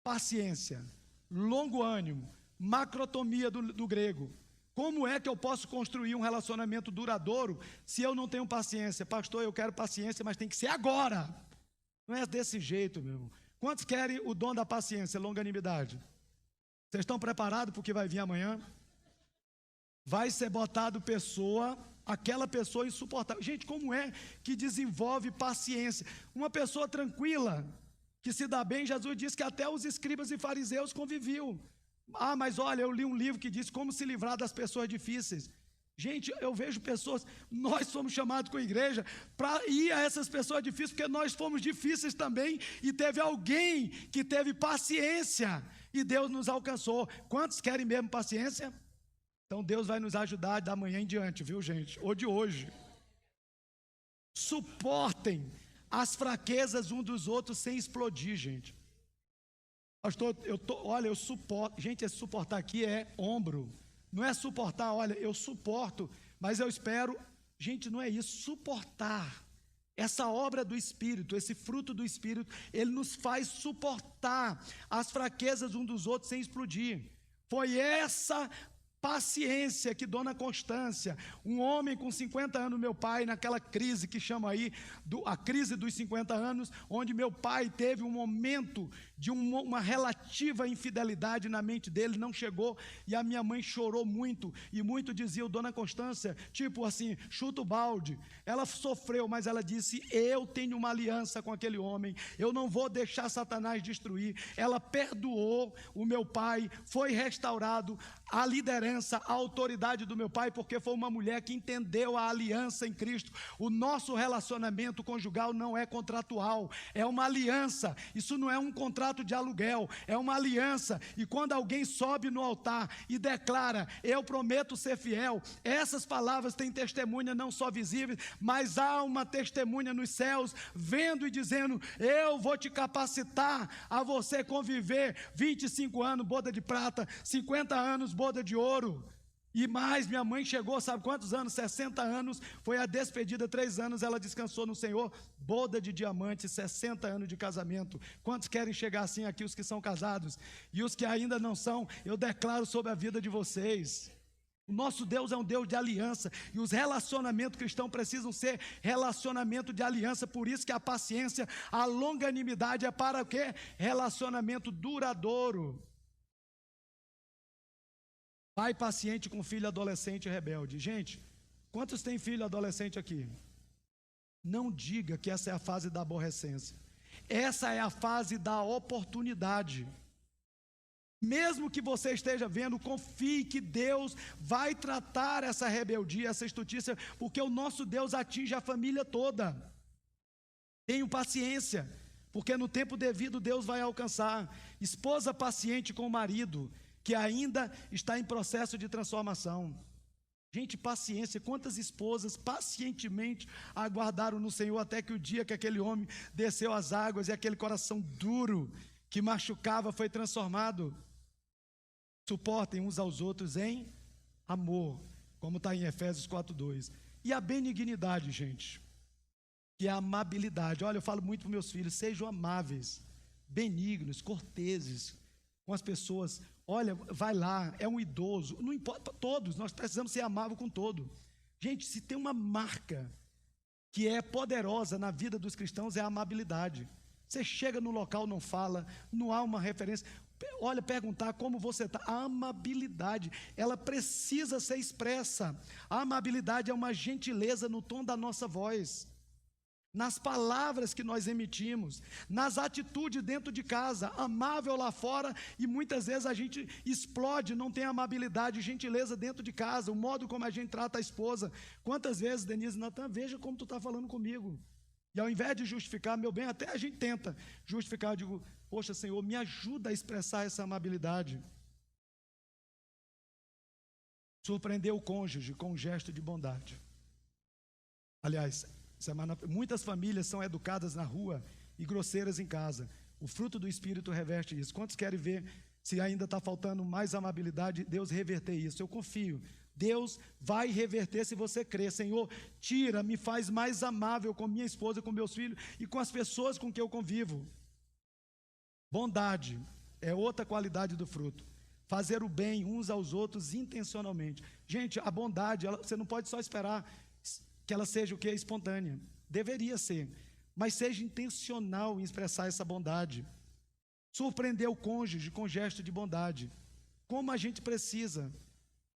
Paciência, longo ânimo, macrotomia do grego. Como é que eu posso construir um relacionamento duradouro se eu não tenho paciência? Pastor, eu quero paciência, mas tem que ser agora. Não é desse jeito, meu irmão. Quantos querem o dom da paciência, longanimidade? Vocês estão preparados para o que vai vir amanhã? Vai ser botado aquela pessoa insuportável. Gente, como é que desenvolve paciência? Uma pessoa tranquila, que se dá bem, Jesus disse que até os escribas e fariseus conviviam. Ah, mas olha, eu li um livro que diz como se livrar das pessoas difíceis. Gente, eu vejo pessoas, nós fomos chamados com a igreja para ir a essas pessoas difíceis, porque nós fomos difíceis também, e teve alguém que teve paciência, e Deus nos alcançou. Quantos querem mesmo paciência? Então Deus vai nos ajudar da manhã em diante, viu, gente? Ou de hoje. Suportem as fraquezas um dos outros sem explodir, gente. Pastor, olha, eu suporto. Gente, esse suportar aqui é ombro. Não é suportar, olha, eu suporto, mas eu espero. Gente, não é isso. Suportar. Essa obra do Espírito, esse fruto do Espírito, ele nos faz suportar as fraquezas um dos outros sem explodir. Foi essa paciência que Dona Constância, um homem com 50 anos, meu pai, naquela crise que chama aí, a crise dos 50 anos, onde meu pai teve um momento de uma relativa infidelidade na mente dele, não chegou, e a minha mãe chorou muito, e muito dizia, Dona Constância, tipo assim, chuta o balde. Ela sofreu, mas ela disse, eu tenho uma aliança com aquele homem, eu não vou deixar Satanás destruir. Ela perdoou o meu pai, foi restaurado a liderança, a autoridade do meu pai, porque foi uma mulher que entendeu a aliança em Cristo. O nosso relacionamento conjugal não é contratual, é uma aliança. Isso não é um contrato de aluguel, é uma aliança. E quando alguém sobe no altar e declara, eu prometo ser fiel, essas palavras têm testemunha não só visível, mas há uma testemunha nos céus, vendo e dizendo, eu vou te capacitar a você conviver 25 anos, boda de prata, 50 anos, boda de ouro, e mais. Minha mãe chegou, sabe quantos anos? 60 anos, foi a despedida, 3 anos ela descansou no Senhor, boda de diamante, 60 anos de casamento. Quantos querem chegar assim aqui, os que são casados? E os que ainda não são, eu declaro sobre a vida de vocês. O nosso Deus é um Deus de aliança, e os relacionamentos cristãos precisam ser relacionamento de aliança. Por isso que a paciência, a longanimidade é para o quê? Relacionamento duradouro. Pai paciente com filho adolescente rebelde. Gente, quantos têm filho adolescente aqui? Não diga que essa é a fase da aborrecência. Essa é a fase da oportunidade. Mesmo que você esteja vendo, confie que Deus vai tratar essa rebeldia, essa estutícia, porque o nosso Deus atinge a família toda. Tenham paciência, porque no tempo devido Deus vai alcançar. Esposa paciente com o marido, que ainda está em processo de transformação. Gente, paciência. Quantas esposas pacientemente aguardaram no Senhor até que o dia que aquele homem desceu as águas e aquele coração duro que machucava foi transformado. Suportem uns aos outros em amor, como está em Efésios 4:2. E a benignidade, gente, que é a amabilidade. Olha, eu falo muito para meus filhos, sejam amáveis, benignos, corteses com as pessoas. Olha, vai lá, é um idoso, não importa, todos, nós precisamos ser amáveis com todo. Gente, se tem uma marca que é poderosa na vida dos cristãos, é a amabilidade. Você chega no local, não fala, não há uma referência. Olha, perguntar como você está. A amabilidade, ela precisa ser expressa. A amabilidade é uma gentileza no tom da nossa voz, nas palavras que nós emitimos, nas atitudes dentro de casa, amável lá fora, e muitas vezes a gente explode, não tem amabilidade, gentileza dentro de casa, o modo como a gente trata a esposa. Quantas vezes, Denise, Natan, veja como tu está falando comigo. E ao invés de justificar, meu bem, até a gente tenta justificar, eu digo, poxa, Senhor, me ajuda a expressar essa amabilidade. Surpreender o cônjuge com um gesto de bondade. Aliás, muitas famílias são educadas na rua e grosseiras em casa. O fruto do Espírito reverte isso. Quantos querem ver se ainda está faltando mais amabilidade, Deus reverter isso? Eu confio. Deus vai reverter se você crer. Senhor, tira, me faz mais amável com minha esposa, com meus filhos e com as pessoas com que eu convivo. Bondade é outra qualidade do fruto. Fazer o bem uns aos outros intencionalmente. Gente, a bondade, você não pode só esperar que ela seja o que? Espontânea. Deveria ser. Mas seja intencional em expressar essa bondade. Surpreender o cônjuge com gesto de bondade. Como a gente precisa,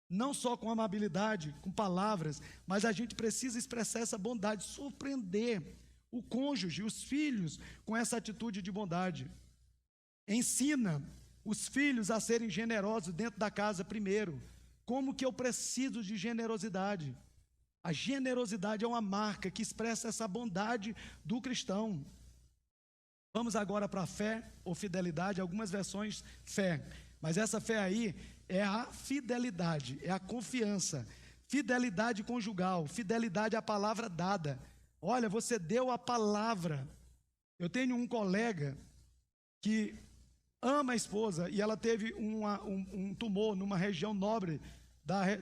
não só com amabilidade, com palavras, mas a gente precisa expressar essa bondade, surpreender o cônjuge, os filhos, com essa atitude de bondade. Ensina os filhos a serem generosos dentro da casa primeiro. Como que eu preciso de generosidade? A generosidade é uma marca que expressa essa bondade do cristão. Vamos agora para a fé ou fidelidade, algumas versões fé, mas essa fé aí é a fidelidade, é a confiança, fidelidade conjugal, fidelidade à palavra dada. Olha, você deu a palavra. Eu tenho um colega que ama a esposa e ela teve um tumor numa região nobre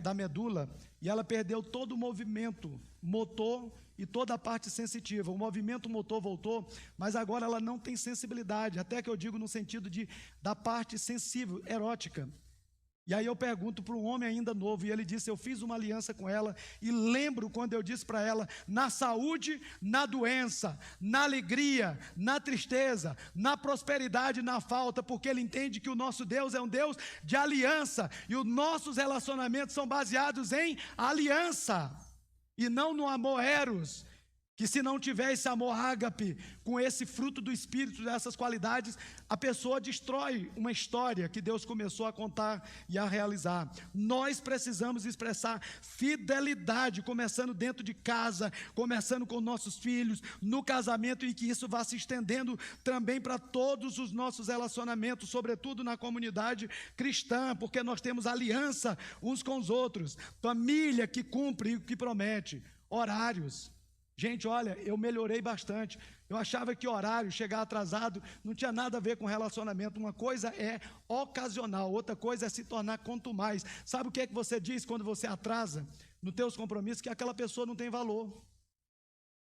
da medula, e ela perdeu todo o movimento motor e toda a parte sensitiva. O movimento motor voltou, mas agora ela não tem sensibilidade, até que eu digo no sentido da parte sensível, erótica. E aí eu pergunto para um homem ainda novo, e ele disse, eu fiz uma aliança com ela, e lembro quando eu disse para ela, na saúde, na doença, na alegria, na tristeza, na prosperidade, na falta, porque ele entende que o nosso Deus é um Deus de aliança, e os nossos relacionamentos são baseados em aliança, e não no amor eros, que se não tiver esse amor ágape, com esse fruto do Espírito, dessas qualidades, a pessoa destrói uma história que Deus começou a contar e a realizar. Nós precisamos expressar fidelidade, começando dentro de casa, começando com nossos filhos, no casamento, e que isso vá se estendendo também para todos os nossos relacionamentos, sobretudo na comunidade cristã, porque nós temos aliança uns com os outros, família que cumpre o que promete, horários. Gente, olha, eu melhorei bastante. Eu achava que horário, chegar atrasado, não tinha nada a ver com relacionamento. Uma coisa é ocasional, outra coisa é se tornar quanto mais. Sabe o que é que você diz quando você atrasa nos teus compromissos? Que aquela pessoa não tem valor.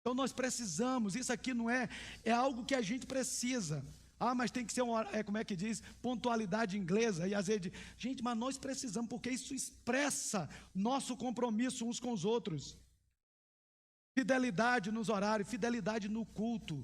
Então nós precisamos, isso aqui não é algo que a gente precisa. Ah, mas tem que ser como é que diz? Pontualidade inglesa. E às vezes, gente, mas nós precisamos, porque isso expressa nosso compromisso uns com os outros. Fidelidade nos horários, fidelidade no culto.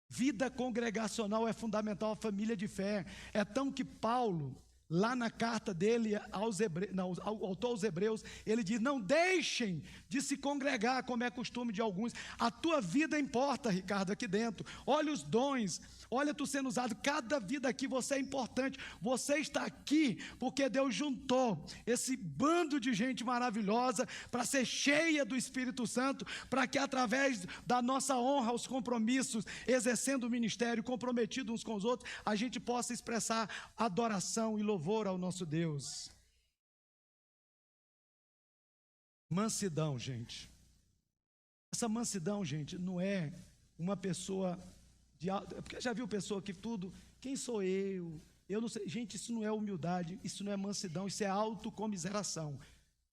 Vida congregacional é fundamental, a família de fé. É tão que Paulo, lá na carta dele ao autor aos Hebreus, ele diz, não deixem de se congregar, como é costume de alguns. A tua vida importa, Ricardo, aqui dentro. Olha os dons, olha tu sendo usado, cada vida aqui, você é importante. Você está aqui porque Deus juntou esse bando de gente maravilhosa para ser cheia do Espírito Santo, para que através da nossa honra aos compromissos, exercendo o ministério, comprometido uns com os outros, a gente possa expressar adoração e louvor ao nosso Deus. Mansidão, gente. Essa mansidão, gente, não é uma pessoa porque já viu pessoa que tudo, quem sou eu? eu não sei. Gente, isso não é humildade, isso não é mansidão, isso é autocomiseração.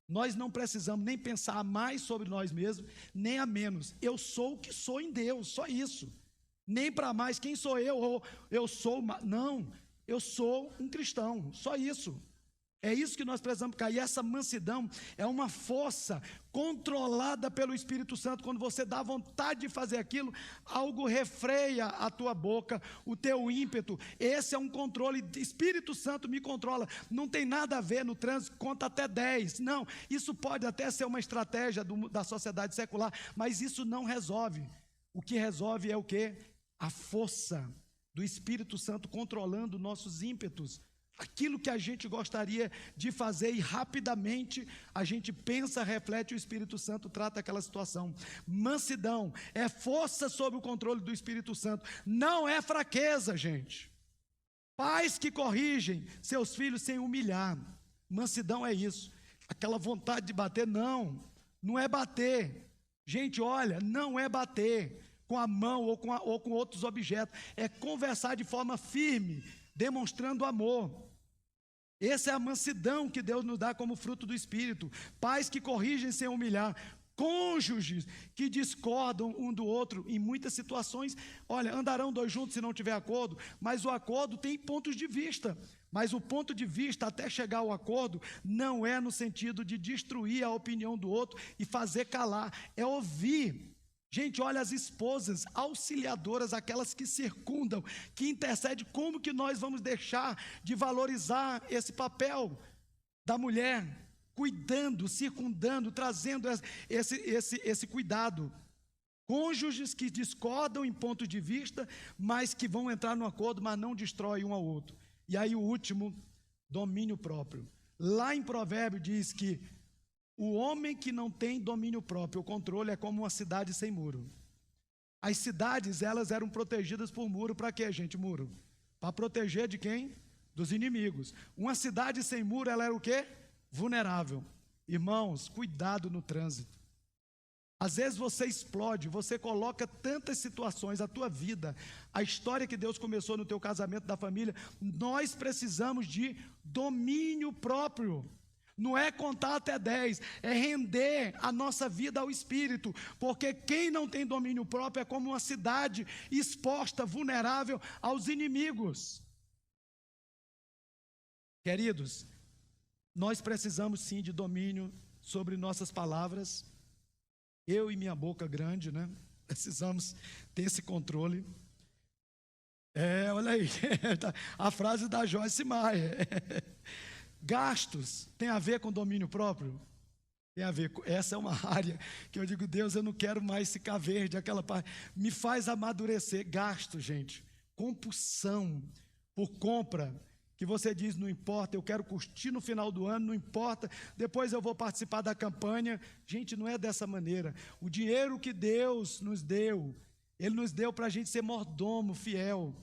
Nós não precisamos nem pensar mais sobre nós mesmos, nem a menos. Eu sou o que sou em Deus, só isso. Nem para mais, quem sou eu? Ou eu sou, não, eu sou um cristão, só isso. É isso que nós precisamos cair. Essa mansidão é uma força controlada pelo Espírito Santo. Quando você dá vontade de fazer aquilo, algo refreia a tua boca, o teu ímpeto. Esse é um controle. Espírito Santo me controla. Não tem nada a ver no trânsito, conta até 10. Não, isso pode até ser uma estratégia da sociedade secular, mas isso não resolve. O que resolve é o quê? A força do Espírito Santo controlando nossos ímpetos. Aquilo que a gente gostaria de fazer e rapidamente a gente pensa, reflete, o Espírito Santo trata aquela situação. Mansidão é força sob o controle do Espírito Santo, não é fraqueza, gente. Pais que corrigem seus filhos sem humilhar. Mansidão é isso. Aquela vontade de bater, não é bater. Gente, olha, não é bater com a mão ou com outros objetos, é conversar de forma firme, demonstrando amor. Essa é a mansidão que Deus nos dá como fruto do Espírito. Pais que corrigem sem humilhar, cônjuges que discordam um do outro em muitas situações. Olha, andarão dois juntos se não tiver acordo, mas o acordo tem pontos de vista. Mas o ponto de vista até chegar ao acordo não é no sentido de destruir a opinião do outro e fazer calar, é ouvir. Gente, olha as esposas auxiliadoras, aquelas que circundam, que intercedem. Como que nós vamos deixar de valorizar esse papel da mulher, cuidando, circundando, trazendo esse cuidado? Cônjuges que discordam em pontos de vista, mas que vão entrar no acordo, mas não destroem um ao outro. E aí o último, domínio próprio. Lá em Provérbios diz que o homem que não tem domínio próprio, o controle, é como uma cidade sem muro. As cidades, elas eram protegidas por muro. Para quê, gente, muro? Para proteger de quem? Dos inimigos. Uma cidade sem muro, ela era o quê? Vulnerável. Irmãos, cuidado no trânsito. Às vezes você explode, você coloca tantas situações, a tua vida, a história que Deus começou no teu casamento, da família. Nós precisamos de domínio próprio. Não é contar até 10, é render a nossa vida ao Espírito, porque quem não tem domínio próprio é como uma cidade exposta, vulnerável aos inimigos. Queridos, nós precisamos sim de domínio sobre nossas palavras. Eu e minha boca grande, né? Precisamos ter esse controle. Olha aí, a frase da Joyce Meyer. Gastos tem a ver com domínio próprio? Tem a ver. Essa é uma área que eu digo, Deus, eu não quero mais ficar verde, aquela parte. Me faz amadurecer. Gasto, gente. Compulsão por compra, que você diz, não importa, eu quero curtir no final do ano, não importa, depois eu vou participar da campanha. Gente, não é dessa maneira. O dinheiro que Deus nos deu, Ele nos deu para a gente ser mordomo fiel.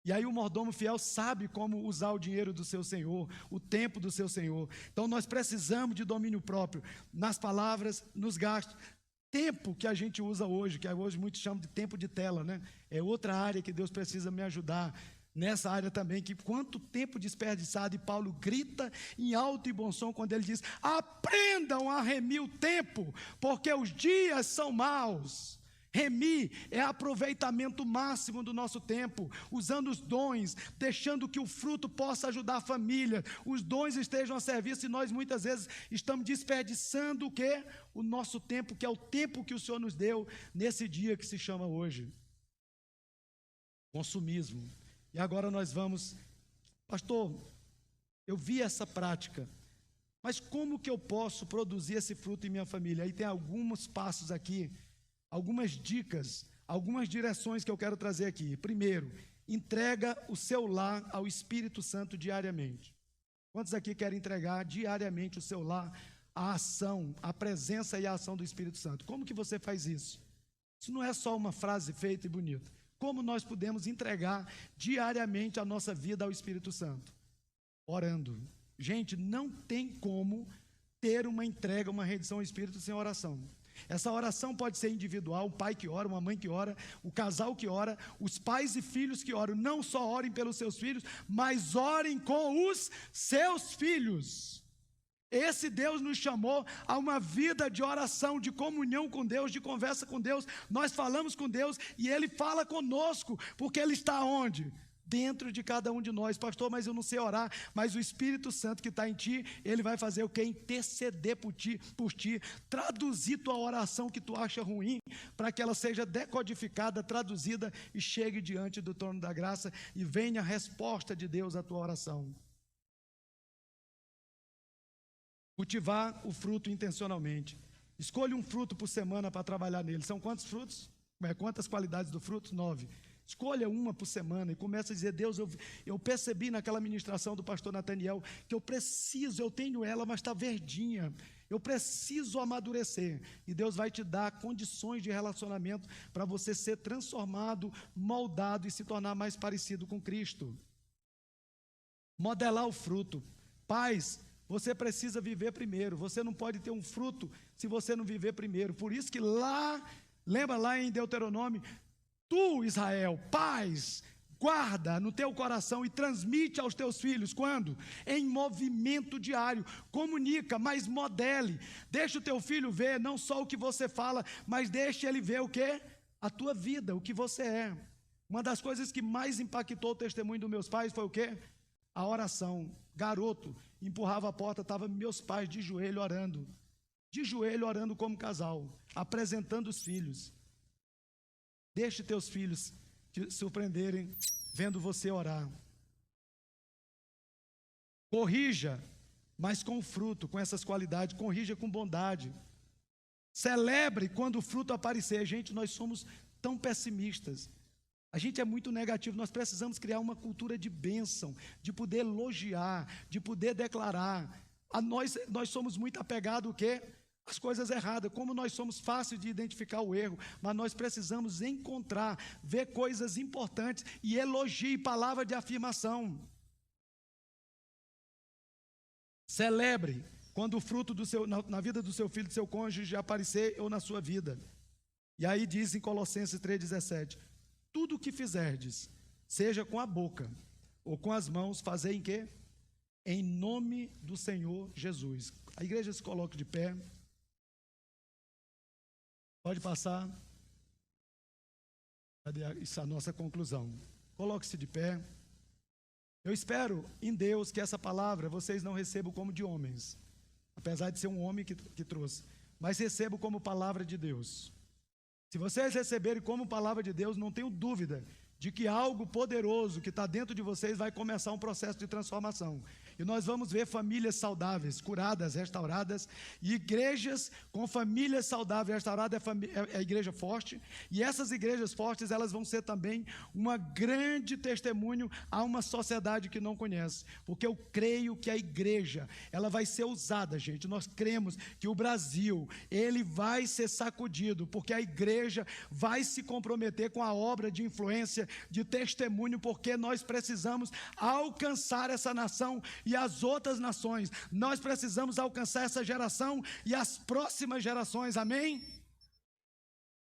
E aí o mordomo fiel sabe como usar o dinheiro do seu Senhor, o tempo do seu Senhor. Então nós precisamos de domínio próprio, nas palavras, nos gastos. Tempo que a gente usa hoje, que hoje muitos chamam de tempo de tela, né? É outra área que Deus precisa me ajudar. Nessa área também, que quanto tempo desperdiçado, e Paulo grita em alto e bom som quando ele diz, aprendam a remir o tempo, porque os dias são maus. Remir é aproveitamento máximo do nosso tempo, usando os dons, deixando que o fruto possa ajudar a família, os dons estejam a serviço, e nós muitas vezes estamos desperdiçando o quê? O nosso tempo, que é o tempo que o Senhor nos deu nesse dia que se chama hoje. Consumismo. E agora nós vamos, pastor, eu vi essa prática, mas como que eu posso produzir esse fruto em minha família? Aí tem alguns passos aqui, algumas dicas, algumas direções que eu quero trazer aqui. Primeiro, entrega o seu lar ao Espírito Santo diariamente. Quantos aqui querem entregar diariamente o seu lar à ação, à presença e à ação do Espírito Santo? Como que você faz isso? Isso não é só uma frase feita e bonita. Como nós podemos entregar diariamente a nossa vida ao Espírito Santo? Orando. Gente, não tem como ter uma entrega, uma rendição ao Espírito sem oração. Essa oração pode ser individual, um pai que ora, uma mãe que ora, o casal que ora, os pais e filhos que oram. Não só orem pelos seus filhos, mas orem com os seus filhos. Esse Deus nos chamou a uma vida de oração, de comunhão com Deus, de conversa com Deus. Nós falamos com Deus e Ele fala conosco, porque Ele está onde? Dentro de cada um de nós. Pastor, mas eu não sei orar. Mas o Espírito Santo que está em ti, Ele vai fazer o quê? Interceder por ti, traduzir tua oração que tu acha ruim, para que ela seja decodificada, traduzida e chegue diante do trono da graça e venha a resposta de Deus à tua oração. Cultivar o fruto intencionalmente. Escolha um fruto por semana para trabalhar nele. São quantos frutos? Quantas qualidades do fruto? 9. Escolha uma por semana e comece a dizer: Deus, eu percebi naquela ministração do pastor Nathaniel que eu tenho ela, mas está verdinha. Eu preciso amadurecer. E Deus vai te dar condições de relacionamento para você ser transformado, moldado e se tornar mais parecido com Cristo. Modelar o fruto. Pais, você precisa viver primeiro. Você não pode ter um fruto se você não viver primeiro. Por isso que lembra lá em Deuteronômio, tu, Israel, paz, guarda no teu coração e transmite aos teus filhos. Quando? Em movimento diário. Comunica, mas modele. Deixa o teu filho ver não só o que você fala, mas deixa ele ver o quê? A tua vida, o que você é. Uma das coisas que mais impactou o testemunho dos meus pais foi o quê? A oração. Garoto, empurrava a porta, estavam meus pais de joelho orando como casal, apresentando os filhos. Deixe teus filhos te surpreenderem vendo você orar. Corrija, mas com fruto, com essas qualidades. Corrija com bondade. Celebre quando o fruto aparecer. Gente, nós somos tão pessimistas. A gente é muito negativo. Nós precisamos criar uma cultura de bênção, de poder elogiar, de poder declarar. Nós somos muito apegados o quê? As coisas erradas. Como nós somos fáceis de identificar o erro, mas nós precisamos encontrar, ver coisas importantes e elogie, palavra de afirmação. Celebre quando o fruto na vida do seu filho, do seu cônjuge aparecer ou na sua vida. E aí diz em Colossenses 3,17: tudo o que fizerdes, seja com a boca ou com as mãos, fazei em quê? Em nome do Senhor Jesus. A igreja se coloca de pé. Pode passar. Isso é a nossa conclusão. Coloque-se de pé. Eu espero em Deus que essa palavra vocês não recebam como de homens, apesar de ser um homem que trouxe, mas recebam como palavra de Deus. Se vocês receberem como palavra de Deus, não tenho dúvida de que algo poderoso que está dentro de vocês vai começar um processo de transformação. E nós vamos ver famílias saudáveis, curadas, restauradas, e igrejas com famílias saudáveis, restauradas é a igreja forte, e essas igrejas fortes, elas vão ser também uma grande testemunho a uma sociedade que não conhece, porque eu creio que a igreja, ela vai ser usada, gente, nós cremos que o Brasil, ele vai ser sacudido, porque a igreja vai se comprometer com a obra de influência, de testemunho, porque nós precisamos alcançar essa nação e as outras nações. Nós precisamos alcançar essa geração e as próximas gerações, amém?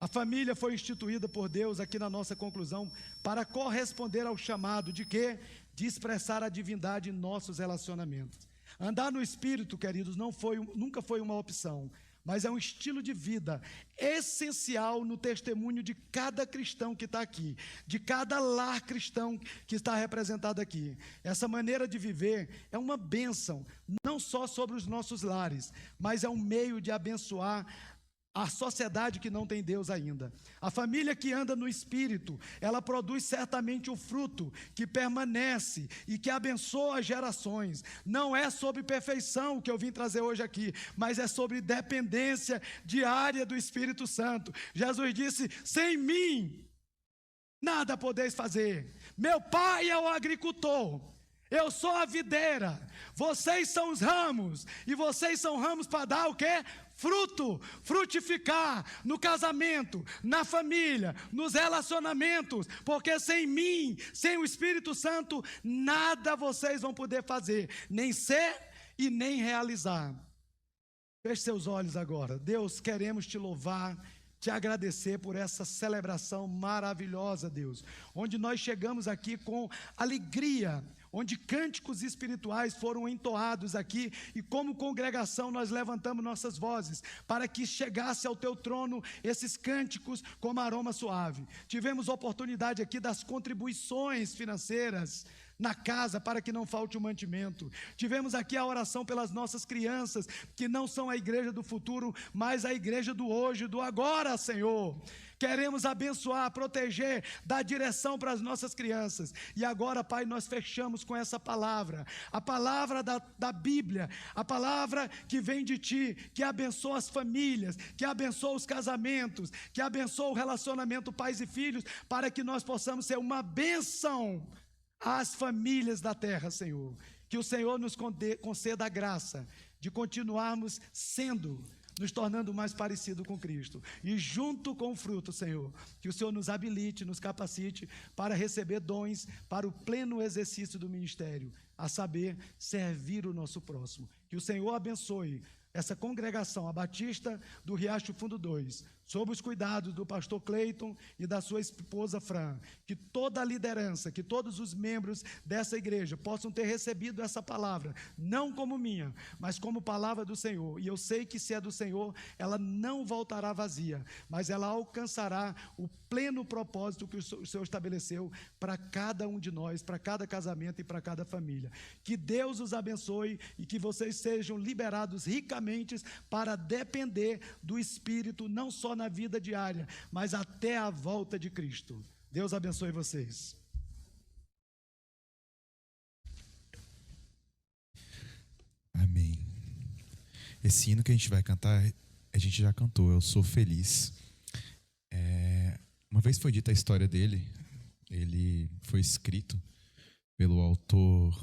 A família foi instituída por Deus, aqui na nossa conclusão, para corresponder ao chamado de quê? De expressar a divindade em nossos relacionamentos. Andar no Espírito, queridos, nunca foi uma opção, mas é um estilo de vida essencial no testemunho de cada cristão que está aqui, de cada lar cristão que está representado aqui. Essa maneira de viver é uma bênção, não só sobre os nossos lares, mas é um meio de abençoar a sociedade que não tem Deus ainda. A família que anda no Espírito, ela produz certamente o fruto que permanece e que abençoa gerações. Não é sobre perfeição que eu vim trazer hoje aqui, mas é sobre dependência diária do Espírito Santo. Jesus disse: sem mim nada podeis fazer. Meu pai é o agricultor, eu sou a videira, vocês são os ramos, e vocês são ramos para dar o quê? Fruto, frutificar no casamento, na família, nos relacionamentos, porque sem mim, sem o Espírito Santo, nada vocês vão poder fazer, nem ser e nem realizar. Feche seus olhos agora. Deus, queremos te louvar, te agradecer por essa celebração maravilhosa, Deus, onde nós chegamos aqui com alegria, onde cânticos espirituais foram entoados aqui, e como congregação nós levantamos nossas vozes, para que chegasse ao teu trono esses cânticos como aroma suave. Tivemos oportunidade aqui das contribuições financeiras na casa, para que não falte o mantimento. Tivemos aqui a oração pelas nossas crianças, que não são a igreja do futuro, mas a igreja do hoje, do agora, Senhor. Queremos abençoar, proteger, dar direção para as nossas crianças. E agora, Pai, nós fechamos com essa palavra, a palavra da Bíblia, a palavra que vem de Ti, que abençoa as famílias, que abençoa os casamentos, que abençoa o relacionamento pais e filhos, para que nós possamos ser uma bênção às famílias da terra, Senhor. Que o Senhor nos conceda a graça de continuarmos nos tornando mais parecido com Cristo. E junto com o fruto, Senhor, que o Senhor nos habilite, nos capacite para receber dons para o pleno exercício do ministério, a saber, servir o nosso próximo. Que o Senhor abençoe essa congregação, a Batista do Riacho Fundo 2, sob os cuidados do pastor Cleiton e da sua esposa Fran, que toda a liderança, que todos os membros dessa igreja possam ter recebido essa palavra, não como minha, mas como palavra do Senhor. E eu sei que se é do Senhor, ela não voltará vazia, mas ela alcançará o pleno propósito que o Senhor estabeleceu para cada um de nós, para cada casamento e para cada família. Que Deus os abençoe e que vocês sejam liberados ricamente para depender do Espírito, não só na vida diária, mas até a volta de Cristo. Deus abençoe vocês. Amém. Esse hino que a gente vai cantar, a gente já cantou, Eu Sou Feliz. Uma vez foi dita a história dele, ele foi escrito pelo autor